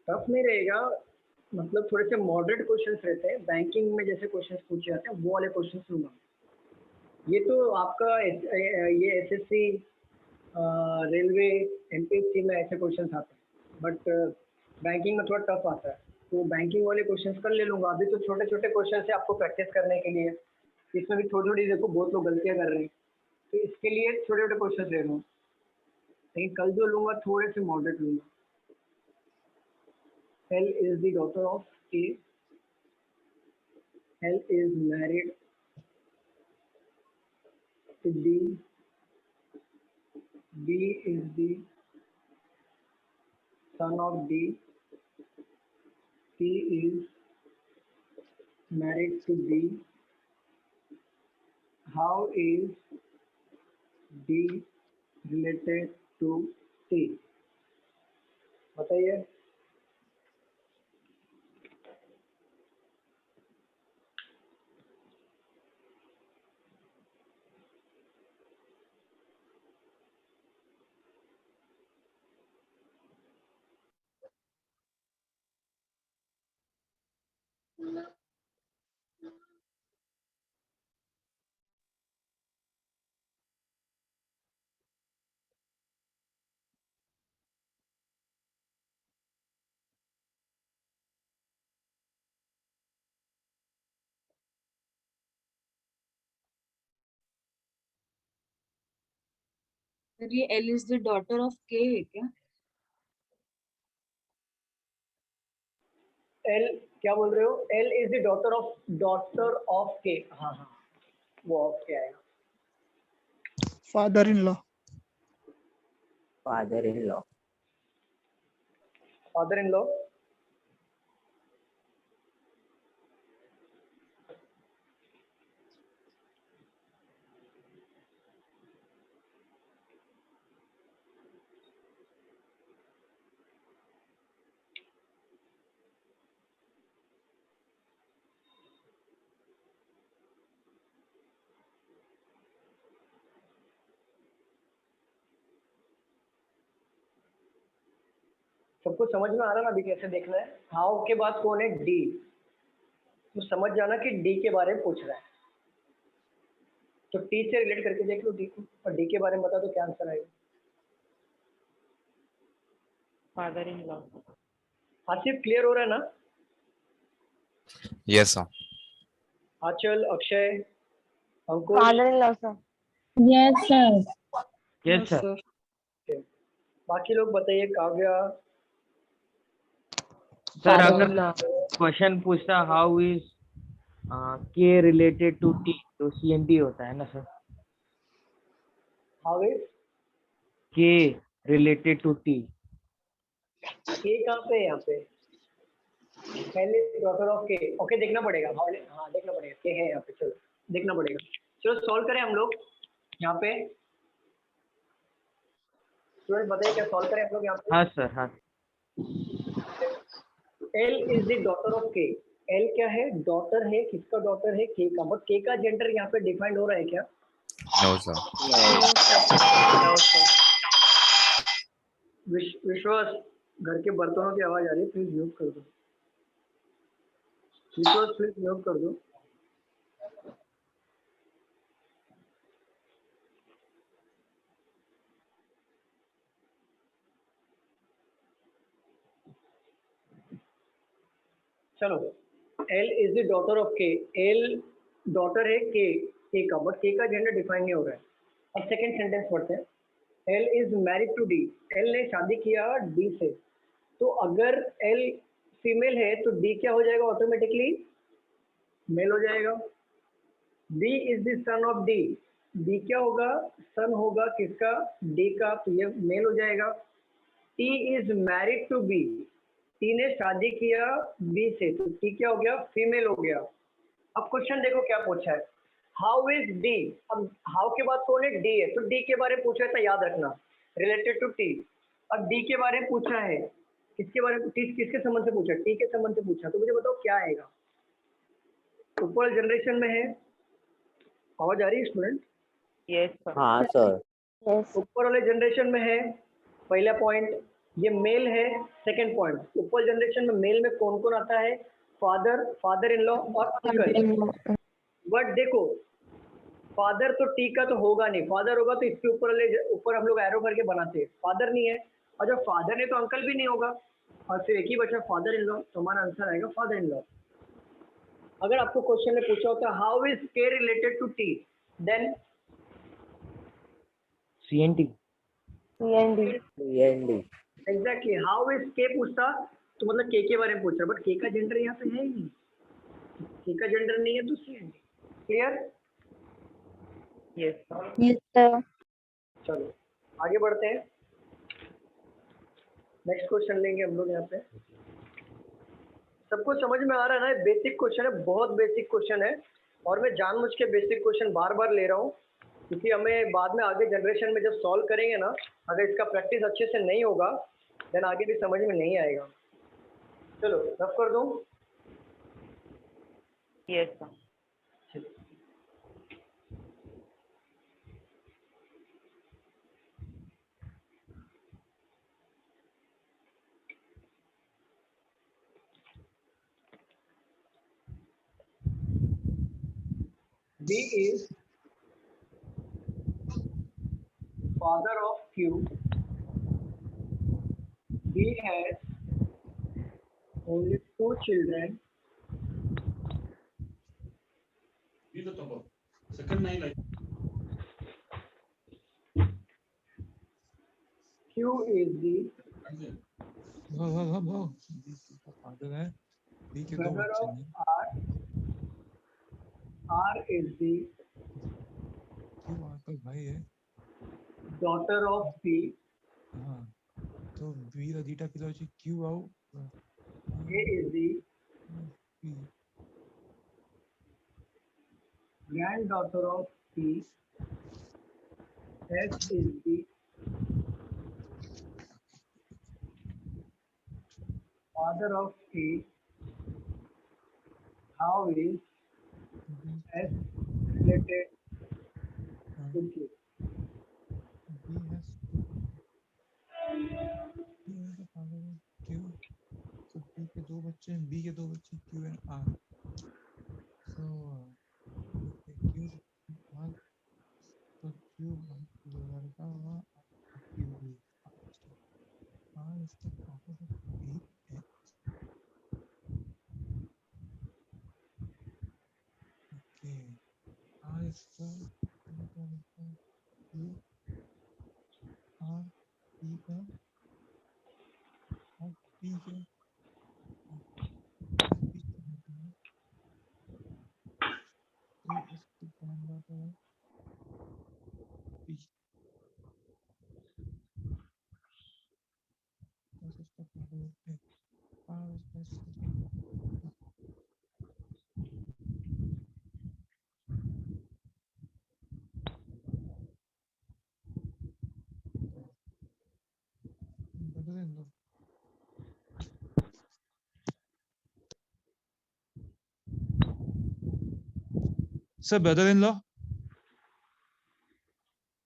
टफ नहीं रहेगा, मतलब थोड़े से मॉडरेट क्वेश्चंस रहते हैं, बैंकिंग में जैसे क्वेश्चंस पूछे जाते हैं वो वाले क्वेश्चंस लूंगा। ये तो आपका ये एसएससी, रेलवे, एमपीएससी में ऐसे क्वेश्चंस आते हैं, बट बैंकिंग में थोड़ा टफ आता है, तो बैंकिंग वाले क्वेश्चंस कर ले लूंगा। अभी तो छोटे छोटे क्वेश्चन है आपको प्रैक्टिस करने के लिए, इसमें भी थोड़ी थोड़ी देखो बहुत लोग गलतियां कर रहे हैं, तो इसके लिए छोटे छोटे क्वेश्चन ले लूँगा। लेकिन कल जो लूंगा थोड़े से मॉडरेट लूंगा। L is the daughter of A. L is married to D. D is the son of D. T is married to D. How is D related to T? बताइए। सर ये L is the daughter of के है क्या? L क्या बोल रहे हो? L is the daughter of K। हाँ हाँ, वो ऑफ के आएगा। Father in law. Father in law. Father in law. सबको समझ में आ रहा ना अभी कैसे देखना है? हाउ के बाद कौन है? डी। तो समझ जाना कि डी के बारे में पूछ रहा है, तो टी से रिलेट करके देख लो डी को, और डी के बारे में बता दो क्या आंसर आएगा। Father in law. Asif clear हो रहा है ना? Yes, sir. Anchal, Akshay, Ankush. Father in law sir. Yes sir. Yes sir. बाकी लोग बताइए। काव्या। सर अगर क्वेश्चन पूछता how is K related to T, तो सीएनटी होता है ना sir? How is K related to T. K कहाँ पे है? यहाँ पे पहले डॉटर ऑफ के। ओके देखना पड़ेगा। हाँ देखना पड़ेगा, के है यहाँ पे, चलो देखना पड़ेगा। चलो सॉल्व करें हम लोग यहाँ पे। स्टूडेंट बताइए क्या सॉल्व करें हम लोग यहाँ पे? हाँ सर हाँ। L is the daughter of के। L क्या है? डॉटर है। किसका डॉटर है? के का। बट के का जेंडर यहाँ पे डिफाइंड हो रहा है क्या? No, sir. विश्वास, घर के बर्तनों की आवाज आ रही है, प्लीज म्यूट कर दो। विश्वास प्लीज म्यूट कर दो। चलो, L is the daughter of के। L डॉटर है के का, बट के का जेंडर डिफाइन नहीं हो रहा है। अब सेकंड सेंटेंस पढ़ते हैं। L is married to D। L ने शादी किया D से, तो अगर L फीमेल है तो D क्या हो जाएगा? ऑटोमेटिकली मेल हो जाएगा। B is the son of D. B क्या होगा? सन होगा किसका? D का, तो ये मेल हो जाएगा। T is married to B। T ने शादी किया B से, तो T क्या हो गया? फीमेल हो गया। अब क्वेश्चन देखो क्या पूछा है, हाउ इज डी। अब हाउ के बाद कौन है? डी है, तो डी के बारे में पूछा है तो याद रखना रिलेटेड टू टी। अब डी के बारे में पूछा है, किसके बारे में? टी किसके संबंध से पूछा? टी के संबंध से पूछा, तो मुझे बताओ क्या आएगा। ऊपर जनरेशन में है, आवाज आ रही है स्टूडेंट? Yes, sir. हाँ सर। ऊपर वाले जनरेशन में है पहला पॉइंट, ये मेल है। सेकंड पॉइंट, ऊपर जनरेशन में मेल में कौन कौन आता है? फादर, फादर इन लॉ और अंकल। बट देखो फादर तो टी का तो होगा नहीं, फादर होगा तो इसके ऊपर हम लोग एरो करके बनाते हैं, फादर नहीं है। और जब फादर नहीं तो अंकल भी नहीं होगा, और फिर एक ही बचा फादर इन लॉ, तो हमारा आंसर आएगा फादर इन लॉ। अगर आपको क्वेश्चन में पूछा होता how is K related to T, then CNT। CND। Exactly, how is K पूछता तो मतलब के बारे में पूछ रहा, बट के का जेंडर यहाँ पे है ही नहीं, के का जेंडर नहीं है तो CNT। Clear? Yes, sir. Yes, sir. चलो आगे बढ़ते हैं, नेक्स्ट क्वेश्चन लेंगे हम लोग। यहाँ पे सबको समझ में आ रहा है ना? बेसिक क्वेश्चन है, बहुत बेसिक क्वेश्चन है, और मैं जानबूझ के बेसिक क्वेश्चन बार बार ले रहा हूँ, क्योंकि हमें बाद में आगे जनरेशन में जब सॉल्व करेंगे ना, अगर इसका प्रैक्टिस अच्छे से नहीं होगा देन आगे भी समझ में नहीं आएगा। चलो रफ कर दूँ। Yes, sir. B is father of Q. B has only 2 children. Q is the father है, बी के दो brother बच्चे of हैं, R. R is the क्यों आर का भाई है। daughter of P. हाँ तो बी ର ଦିଟା ପିଲା ଅଛି, କ୍ୟୁ ଆଉ A is the P. granddaughter of P. S is the father of P. How is S related to Q? B has two, B is the father of Q, तो B के दो बच्चे हैं, बी के दो बच्चे Q and R. So Q R, तो Q लड़का हुआ, Q R is the father of B. Okay, R is the Q R P का, और पी के A is the granddaughter of P. This is the father of A. R is the sister of P. Brother-in-law. Sir, brother-in-law?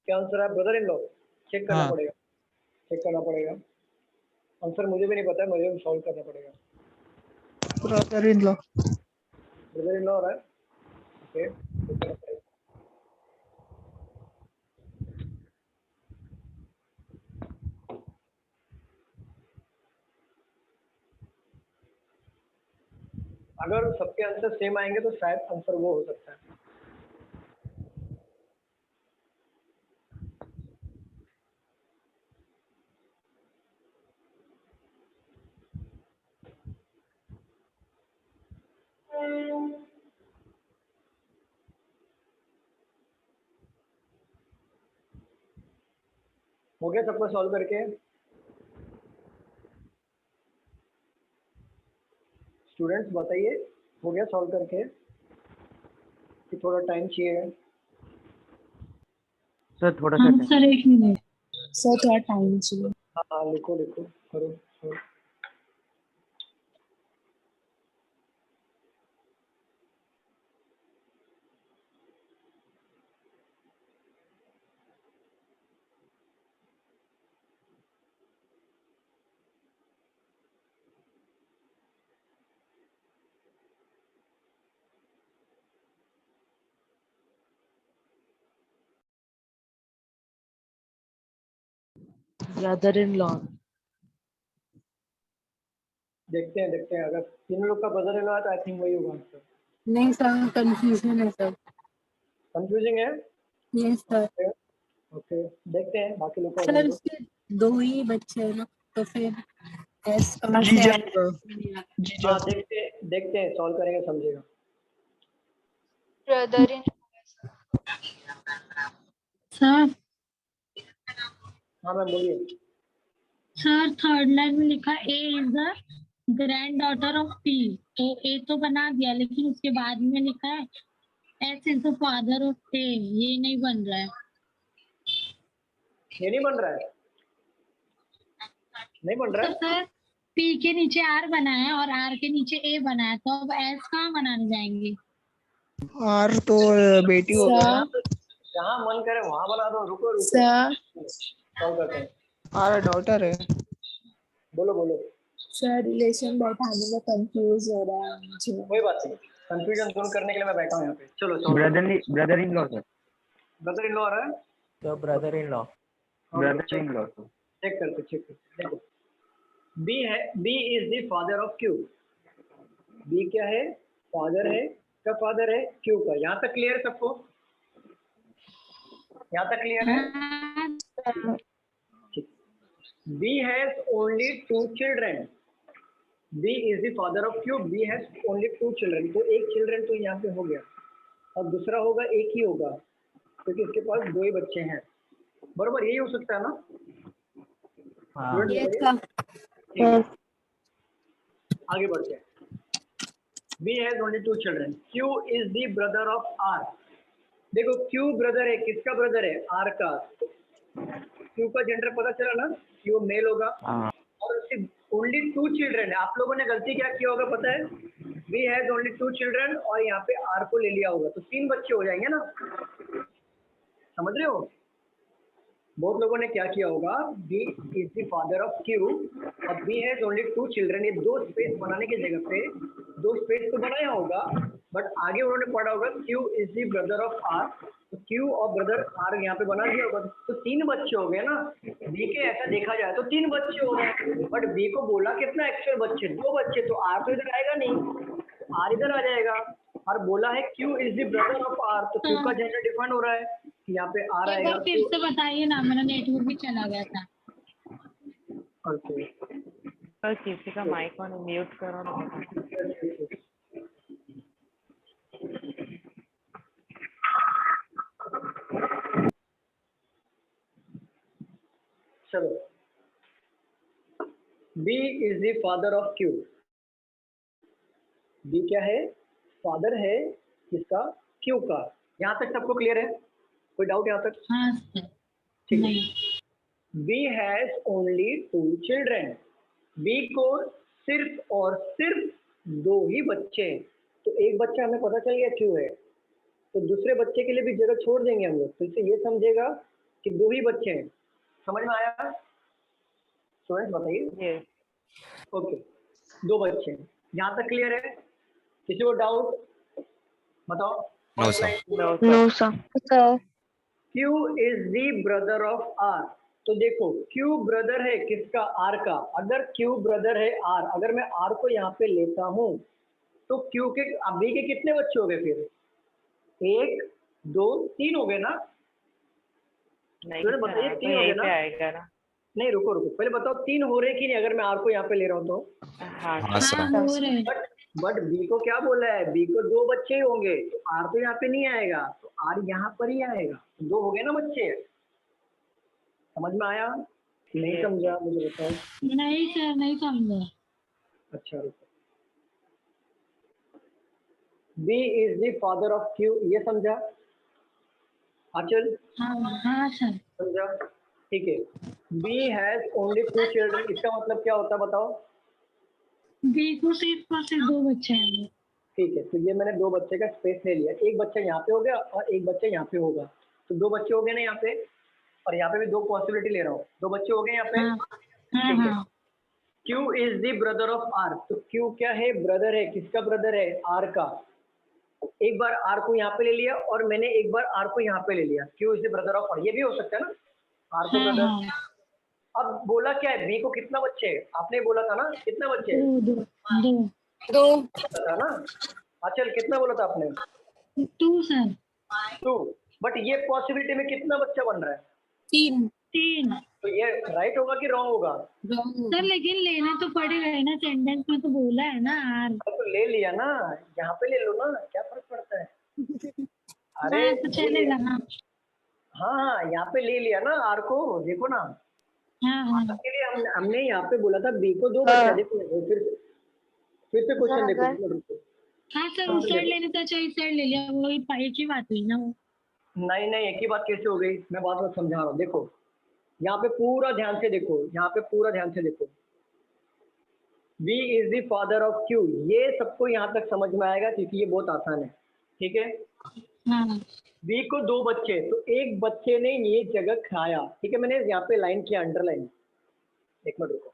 क्या answer है? Brother in law. Check करना हाँ। पड़ेगा, check करना पड़ेगा। आंसर मुझे भी नहीं पता है, मुझे भी सॉल्व करना पड़ेगा। Brother in law. Brother in law हो रहा है, ओके चेक करना पड़ेगा। अगर सबके आंसर सेम आएंगे तो शायद आंसर वो हो सकता है। हो गया सबको सॉल्व करके? स्टूडेंट्स बताइए, हो गया सॉल्व करके कि थोड़ा टाइम चाहिए? सर थोड़ा सा time। सर 1 मिनट सर, थोड़ा टाइम चाहिए। हाँ लिखो लिखो करो solve। Brother-in-law. देखते हैं अगर तीनों लोग का बदल रहा है तो आई थिंक वही होगा आंसर। नहीं सर, कंफ्यूजन है सर। कंफ्यूजिंग है? Yes sir. ओके देखते हैं बाकी लोग का सर बताइए। उसके 2 ही बच्चे हैं ना, तो फिर एस कहाँ से आएगा? हाँ देखते हैं सॉल्व करेंगे समझेगा। ब्रदर इन सर हाँ मैम बोलिए। सर थर्ड लाइन में लिखा A is the granddaughter of P, तो ए तो बना दिया, लेकिन उसके बाद में लिखा है S is the father of A, ये नहीं बन रहा है। ये नहीं बन रहा है? नहीं बन रहा है? सर पी के नीचे आर बना है और आर के नीचे ए बना है, तो अब एस कहाँ बनाने जाएंगे? आर तो बेटी हो गया ना। जहाँ मन करे वहाँ बना दो। रुको सर सॉल्व करते हैं। आर डॉटर है। बोलो बोलो। सर रिलेशन बैठाने में कंफ्यूज हो रहा है मुझे। कोई बात नहीं, कंफ्यूजन दूर करने के लिए मैं बैठा हूँ यहाँ पे। चलो solve. Brother in law sir. Brother in law आ रहा है? तो brother in law. Brother in law sir. Check करते देखो। बी है, B is the father of Q. B क्या है? फादर है। का फादर है क्यू का। यहाँ तक क्लियर है सबको? यहाँ तक क्लियर है? B has only 2 children. B is the father of Q. B has only 2 children. तो एक चिल्ड्रन तो यहाँ पे हो गया और दूसरा होगा एक ही होगा क्योंकि इसके पास 2 ही बच्चे हैं। बरोबर यही हो सकता है ना? हाँ। Yes sir. आगे बढ़ते हैं। B has only 2 children. Q is the brother of R. देखो Q ब्रदर है, किसका ब्रदर है? R का। Q का जेंडर पता चला ना? Q मेल होगा और उसके ओनली 2 चिल्ड्रन है। आप लोगों ने गलती क्या किया होगा पता है? B has only 2 children और यहाँ पे R को ले लिया होगा तो 3 बच्चे हो जाएंगे ना? समझ रहे हो? बहुत लोगों ने क्या किया होगा? B is the father of Q और B has only 2 children। ये 2 स्पेस बनाने की जगह पे 2 स्पेस तो बनाया होगा बट आगे उन्होंने पढ़ा होगा Q is the brother of R, तो Q और ब्रदर R यहाँ पे बना दिया होगा तो 3 बच्चे हो गए ना। B के ऐसा देखा जाए तो 3 बच्चे हो गए बट B को बोला कितना एक्चुअल बच्चे? 2 बच्चे। तो R तो इधर आएगा नहीं, R इधर आ जाएगा और बोला है Q is the brother of R, तो Q का जेंडर डिफाइन हो रहा है कि यहाँ पे R आएगा। फिर से बताइए ना, मेरा नेटवर्क भी चला गया था। ओके सर किसी का माइक ऑन म्यूट करो ना। चलो B is the father of Q। B क्या है? फादर है किसका? Q का। यहाँ तक सबको क्लियर है? कोई डाउट यहाँ तक? हाँ सर। ठीक है। B has only 2 children। B को सिर्फ और सिर्फ 2 ही बच्चे हैं तो एक बच्चा हमें पता चल गया क्यों है, तो दूसरे बच्चे के लिए भी जगह छोड़ देंगे हम लोग। तो इससे ये समझेगा कि 2 ही बच्चे हैं। समझ में आया? स्टूडेंट्स बताइए। ओके 2 बच्चे हैं। यहाँ तक क्लियर है? किसी को डाउट बताओ? No sir. No sir. Q is the brother of R। तो देखो Q ब्रदर है किसका? R का। अगर Q ब्रदर है R, अगर मैं R को यहाँ पे लेता हूँ तो Q के B के कितने बच्चे हो गए फिर? 1 2 3 हो गए ना? नहीं तो बताइए 3 हो गए ना? आएगा ना? नहीं रुको पहले बताओ 3 हो रहे कि नहीं अगर मैं R को यहाँ पे ले रहा हूँ तो? हाँ सर। बट B को क्या बोला है? B को 2 बच्चे ही होंगे तो R तो यहाँ पे नहीं आएगा तो R यहाँ पर ही आएगा। 2 हो गए ना बच्चे? समझ में आया? नहीं समझा? मुझे बताओ। नहीं सर, नहीं समझा। अच्छा रुको। B is the father of Q, ये समझा? आचल हाँ सर। समझा? ठीक है। B has only 2 children, इसका मतलब क्या होता है बताओ? बी को सिर्फ और सिर्फ 2 बच्चे हैं। ठीक है, तो ये मैंने 2 बच्चे का स्पेस ले लिया, एक बच्चा यहाँ पे हो गया और एक बच्चा यहाँ पे होगा, तो 2 बच्चे हो गए ना यहाँ पे, और यहाँ पे भी 2 पॉसिबिलिटी ले रहा हूँ, 2 बच्चे हो गए यहाँ पे। ठीक है। Q is the brother of R, तो Q क्या है? ब्रदर है। किसका ब्रदर है? R का। एक बार R को यहाँ पे ले लिया और मैंने एक बार R को यहाँ पे ले लिया। Q is the brother of R, ये भी हो सकता है ना, R को ब्रदर। अब बोला क्या है? B को कितना बच्चे है? आपने बोला था ना, कितना बच्चे है? 2 था ना? अचल कितना बोला था आपने? 2 सर। 2, बट ये पॉसिबिलिटी में कितना बच्चा बन रहा है? 3। तो ये राइट होगा कि रॉन्ग होगा? सर लेकिन लेना तो पड़ेगा ना, सेंटेंस में तो बोला है ना आर। तो ले लिया ना, यहाँ पे ले लो ना, क्या फर्क पड़ता है? अरे हाँ, तो चलेगा ना। हाँ, यहाँ पे ले लिया ना आर को, देखो ना। हाँ। इसलिए हमने यहाँ पे बोला था बी को 2 बच्चा। देखो फिर से क्वेश्चन देखो। हाँ सर, उस साइड लेने था, चाहिए साइड ले लिया, वो एक ही बात हुई ना वो। नहीं, एक ही बात कैसे हो गई? मैं बात में समझा रहा हूँ। देखो यहाँ पे पूरा ध्यान से देखो, यहाँ पे पूरा ध्यान से देखो। B is the father of Q, ये सबको यहाँ तक समझ में आएगा क्योंकि ये बहुत आसान है। ठीक है। B को 2 बच्चे, तो एक बच्चे ने ये जगह खाया। ठीक है, मैंने यहाँ पे लाइन किया अंडरलाइन। एक मिनट रुको।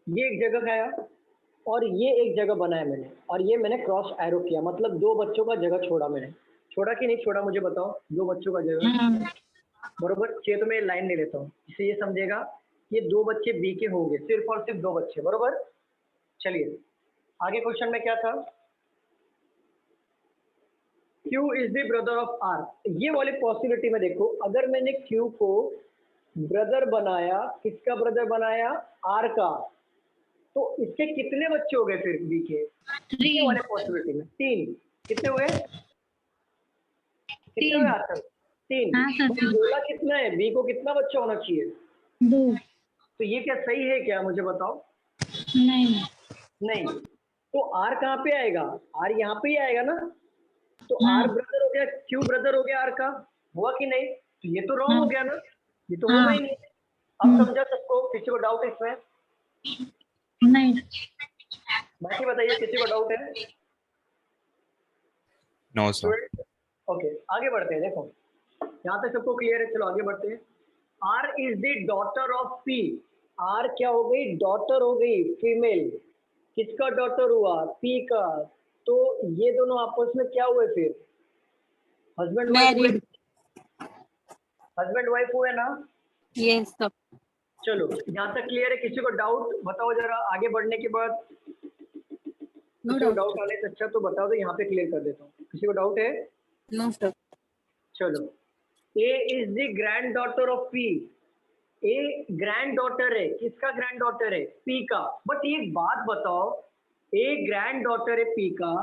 ये एक जगह खाया और ये एक जगह बनाया मैंने, और ये मैंने क्रॉस एरो किया, मतलब 2 बच्चों का जगह छोड़ा मैंने। छोड़ा कि नहीं छोड़ा मुझे बताओ? 2 बच्चों का जगह बरोबर। 6 तो मैं लाइन ले लेता हूँ, इससे ये समझेगा ये 2 बच्चे बी के होंगे, सिर्फ और सिर्फ 2 बच्चे, बरोबर। चलिए आगे क्वेश्चन में क्या था? Q is the brother of R, ये वाली पॉसिबिलिटी में देखो, अगर मैंने Q को ब्रदर बनाया, किसका ब्रदर बनाया? R का, तो इसके कितने बच्चे हो गए फिर बी के? 3 वाले पॉसिबिलिटी में 3। कितने हुए? कितने हुए आजकल? 3। तो बोला कितना है? बी को कितना बच्चा होना चाहिए? 2। तो ये क्या सही है क्या? मुझे बताओ। नहीं। तो आर कहाँ पे आएगा? आर यहाँ पे ही आएगा ना। तो आर ब्रदर हो गया, क्यू ब्रदर हो गया आर का, हुआ कि नहीं? तो ये तो रॉन्ग हो गया ना, ये तो होगा ही नहीं। अब समझा सबको? किसी को डाउट है इसमें? नहीं। बाकी बताइए, किसी को डाउट है? No sir. ओके, आगे बढ़ते हैं। देखो यहाँ तक सबको क्लियर है, चलो आगे बढ़ते हैं। R is the daughter of P. R क्या हो गई? डॉटर हो गई, फीमेल। किसका डॉटर हुआ? पी का। तो ये दोनों आपस में क्या हुए फिर? हस्बैंड वाइफ हुए। हस्बैंड वाइफ हुए ना? यस सब। चलो यहाँ तक क्लियर है? किसी को डाउट बताओ जरा, आगे बढ़ने के बाद। किसी को डाउट आने से अच्छा तो बताओ, तो यहाँ पे क्लियर कर देता हूँ। किसी को डाउट है? No sir. चलो, A is the granddaughter of P. A granddaughter है, किसका ग्रैंड डॉटर है? पी का। बट एक बात बताओ, ए ग्रैंड डॉटर है पी का,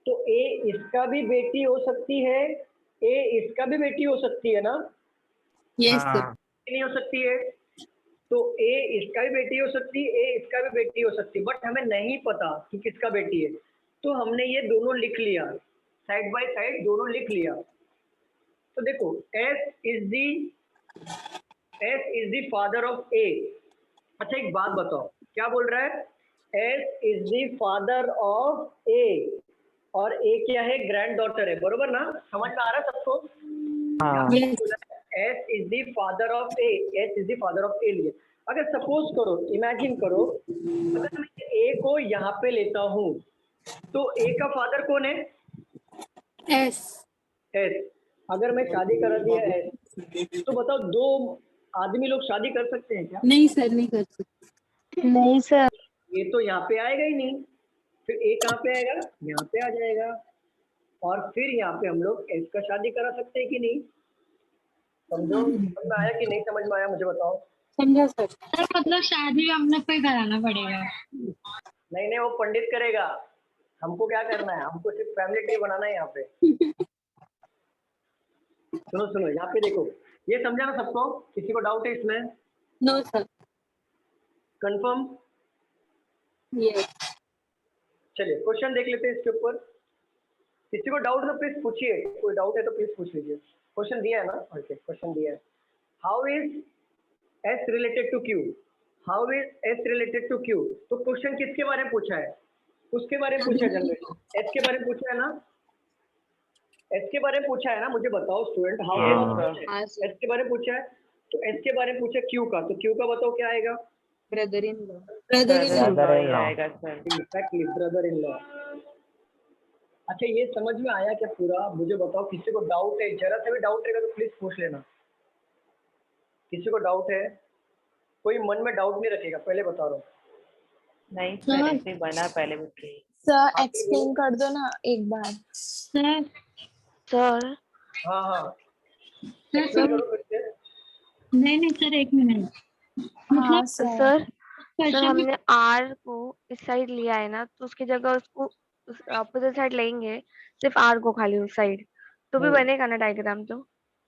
तो ए इसका भी बेटी हो सकती है, ए इसका भी बेटी हो सकती है ना? Yes sir. नहीं हो सकती है? तो ए इसका भी बेटी हो सकती है, ए इसका भी बेटी हो सकती है, बट हमें नहीं पता कि किसका बेटी है, तो हमने ये दोनों लिख लिया, साइड बाय साइड दोनों लिख लिया। तो देखो S is the father of A. अच्छा एक बात बताओ, क्या बोल रहा है? S is the father of A, और ए क्या है? ग्रैंड डॉटर है, बरोबर ना? समझ में आ रहा है सबको? S is the father of A, S is the father of A लिए। अगर सपोज करो, इमेजिन करो, अगर मैं ए को यहाँ पे लेता हूँ, तो ए का फादर कौन है? एस। एस। अगर मैं शादी करा दिया एस, तो बताओ 2 आदमी लोग शादी कर सकते हैं क्या? नहीं सर, नहीं कर सकते। नहीं सर। ये तो यहाँ पे आएगा ही नहीं, फिर ए कहाँ पे आएगा? यहाँ पे आ जाएगा, और फिर यहाँ पे हम लोग एस का शादी करा सकते हैं कि नहीं? समझो, समझ में आया कि नहीं समझ में आया? मुझे बताओ। समझा सर। सर मतलब शादी हम लोग को ही कराना पड़ेगा? नहीं, वो पंडित करेगा। हमको क्या करना है, हमको सिर्फ फैमिली ट्री बनाना है यहाँ पे। सुनो यहाँ पे देखो, ये समझा ना सबको? किसी को डाउट है इसमें? No sir. कंफर्म? यस। चलिए क्वेश्चन देख लेते हैं इसके ऊपर। किसी को डाउट तो प्लीज पूछिए, कोई डाउट है तो प्लीज पूछ लीजिए। क्वेश्चन दिया है ना? ओके, क्वेश्चन दिया है। How is S related to Q? How is S related to Q? तो क्वेश्चन किसके बारे में पूछा है? उसके बारे में पूछा है जनरली। एस के बारे में पूछा है ना? एस के बारे में पूछा है ना? मुझे बताओ स्टूडेंट, हाउ एस के बारे में पूछा है, तो एस के बारे में पूछा क्यू का, तो क्यू का बताओ क्या आएगा? Brother in law. आएगा sir. Exactly, brother in law. अच्छा, ये समझ में आया क्या पूरा? मुझे बताओ, किसी को डाउट है? जरा सा भी डाउट रहेगा तो प्लीज पूछ लेना। किसी को डाउट है? कोई मन में डाउट नहीं रखेगा, पहले बता रहा हूँ। नहीं सर, ऐसे ही बना पहले भी। सर एक्सप्लेन कर दो ना एक बार। सर हाँ नहीं सर, एक मिनट। हाँ सर क्वेश्चन हमने आर को इस साइड लिया है ना, तो उसकी जगह उसको अपोजिट साइड लेंगे, सिर्फ आर को खाली उस साइड, तो भी बनेगा ना डायग्राम? तो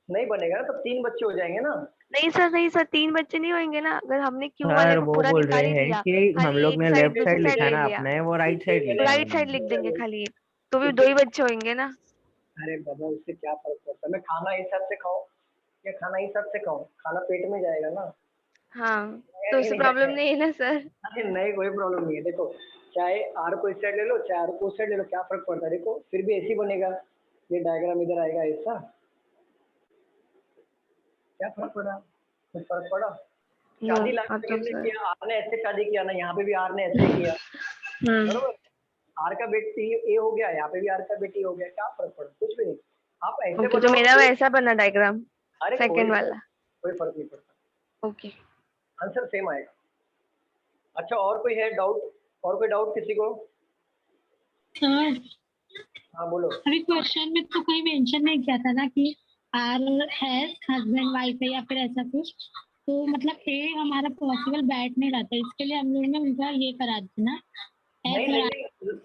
नहीं बनेगा ना, तो 3 बच्चे हो जाएंगे ना। नहीं सर 3 बच्चे नहीं होंगे ना। अगर हमने क्यू सर वाले को वो पूरा बोल निकाल रहे ही हैं दिया, कि हम खाली लोग एक ने साइड लेफ्ट साइड दूसरी लिखा है साइड ना ले लिया, अपने, वो राइट साइड तो लिखा है। राइट साइड लिख देंगे खाली, तो भी 2 ही बच्चे होंगे ना। अरे बाबा, उससे क्या फर्क पड़ता है? मैं खाना हिसाब से खाऊं या खाना हिसाब से खाऊं? खाना पेट में जाएगा ना। हाँ, तो उससे प्रॉब्लम नहीं है ना सर? अरे नहीं, कोई प्रॉब्लम नहीं है। देखो, चाहे आर को इस साइड ले लो, चाहे आर को उस साइड ले लो, क्या फर्क पड़ता है? देखो, फिर भी ऐसे ही बनेगा। ये डायग्राम इधर आएगा ऐसा, क्या फर्क पड़ा? कुछ फर्क पड़ा? शादी लास्ट में किसने किया? आर ने ऐसे शादी किया ना, यहाँ पे भी आर ने ऐसे किया, बरोबर? आर का बेटी ए हो गया, यहाँ पे भी आर का बेटी हो गया, क्या फर्क पड़ा? कुछ भी नहीं। आप ऐसे ओके, तो मेरा वैसा बना डायग्राम, अरे सेकंड वाला। कोई फर्क नहीं पड़ता, ओके, आंसर सेम आएगा। अच्छा, और कोई है डाउट? और कोई डाउट किसी को? सर हाँ बोलो। अभी क्वेश्चन में तो कोई मेंशन नहीं किया था ना कि आर है हस्बैंड वाइफ है या फिर ऐसा कुछ, तो मतलब ए हमारा पॉसिबल बैठ नहीं रहता, इसके लिए हम लोग ने उनका ये करा दिया ना। नहीं,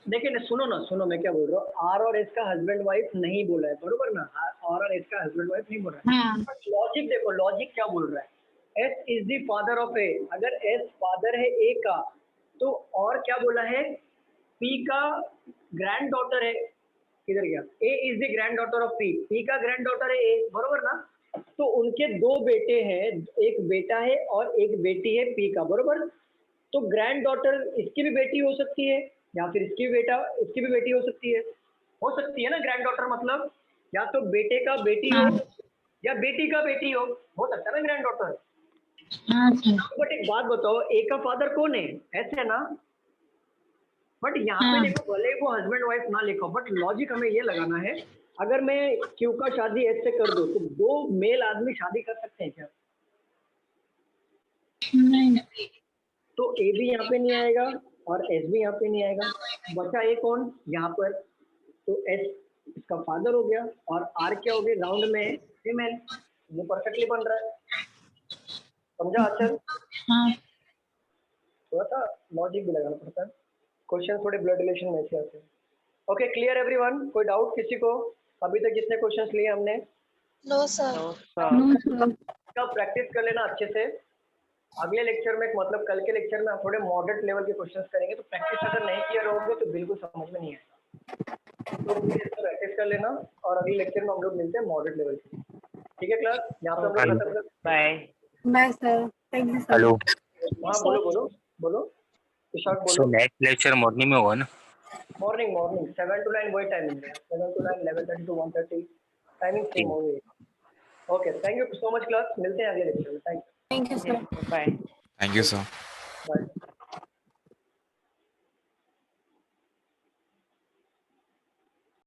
देखिए सुनो मैं क्या बोल रहा हूँ। आर और एस का हस्बैंड वाइफ नहीं बोला है, बरोबर ना? आर और एस का हस्बैंड वाइफ नहीं बोल रहा है। बट लॉजिक देखो, लॉजिक क्या बोल रहा है? S is the father of A. अगर एस फादर है ए का, तो और क्या बोला है? पी का ग्रैंड डॉटर है। किधर गया? A is the granddaughter of P. P का ग्रैंड डॉटर है ए, बरोबर ना? तो उनके 2 बेटे हैं, एक बेटा है और एक बेटी है पी का, बरोबर? तो ग्रैंड डॉटर इसकी भी बेटी हो सकती है, या फिर इसकी भी बेटी हो सकती है ना। ग्रैंड डॉटर मतलब या तो बेटे का बेटी हो या बेटी का बेटी हो सकता है ना ग्रैंड डॉटर। बट एक बात बताओ, ए का फादर कौन है? ऐसे है ना। बट यहाँ पे देखो, भले वो हस्बैंड वाइफ ना लिखो, बट लॉजिक हमें ये लगाना है, अगर मैं क्यू का शादी एस से कर दूं, तो 2 मेल आदमी शादी कर सकते हैं क्या? नहीं। तो ए भी यहाँ पे नहीं आएगा और एस भी यहाँ पे नहीं आएगा। बचा ए कौन यहाँ पर? तो एस इसका फादर हो गया और आर क्या हो गया? राउंड में फीमेल। ये परफेक्टली बन रहा है, समझा? अच्छा, थोड़ा सा लॉजिक भी लगाना पड़ता है, क्वेश्चन थोड़े ब्लड रिलेशन में से आते हैं। Okay, clear everyone? कोई डाउट किसी को? अभी तक जितने क्वेश्चंस लिए हमने, नो सर। का प्रैक्टिस कर लेना अच्छे से। अगले लेक्चर में, मतलब कल के लेक्चर में, हम थोड़े मॉडरेट लेवल के क्वेश्चंस करेंगे, तो प्रैक्टिस अगर नहीं किया रहोगे तो बिल्कुल समझ में नहीं आएगा। तो प्रैक्टिस कर लेना, और अगले लेक्चर में हम लोग मिलते हैं मॉडरेट लेवल के। ठीक है क्लास? यहाँ पे हम लोग खत्म करते हैं। Bye sir, thank you sir. Hello. हाँ बोलो इशाक बोलो। सो नेक्स्ट लेक्चर मॉर्निंग में होगा ना? मॉर्निंग 7 to 9 वही टाइमिंग है। 7 to 9, 11:30 to 1:30 टाइमिंग सेम होगी। Okay, thank you so much class, मिलते हैं अगले लेक्चर में। Thank you sir. Bye. Thank you sir.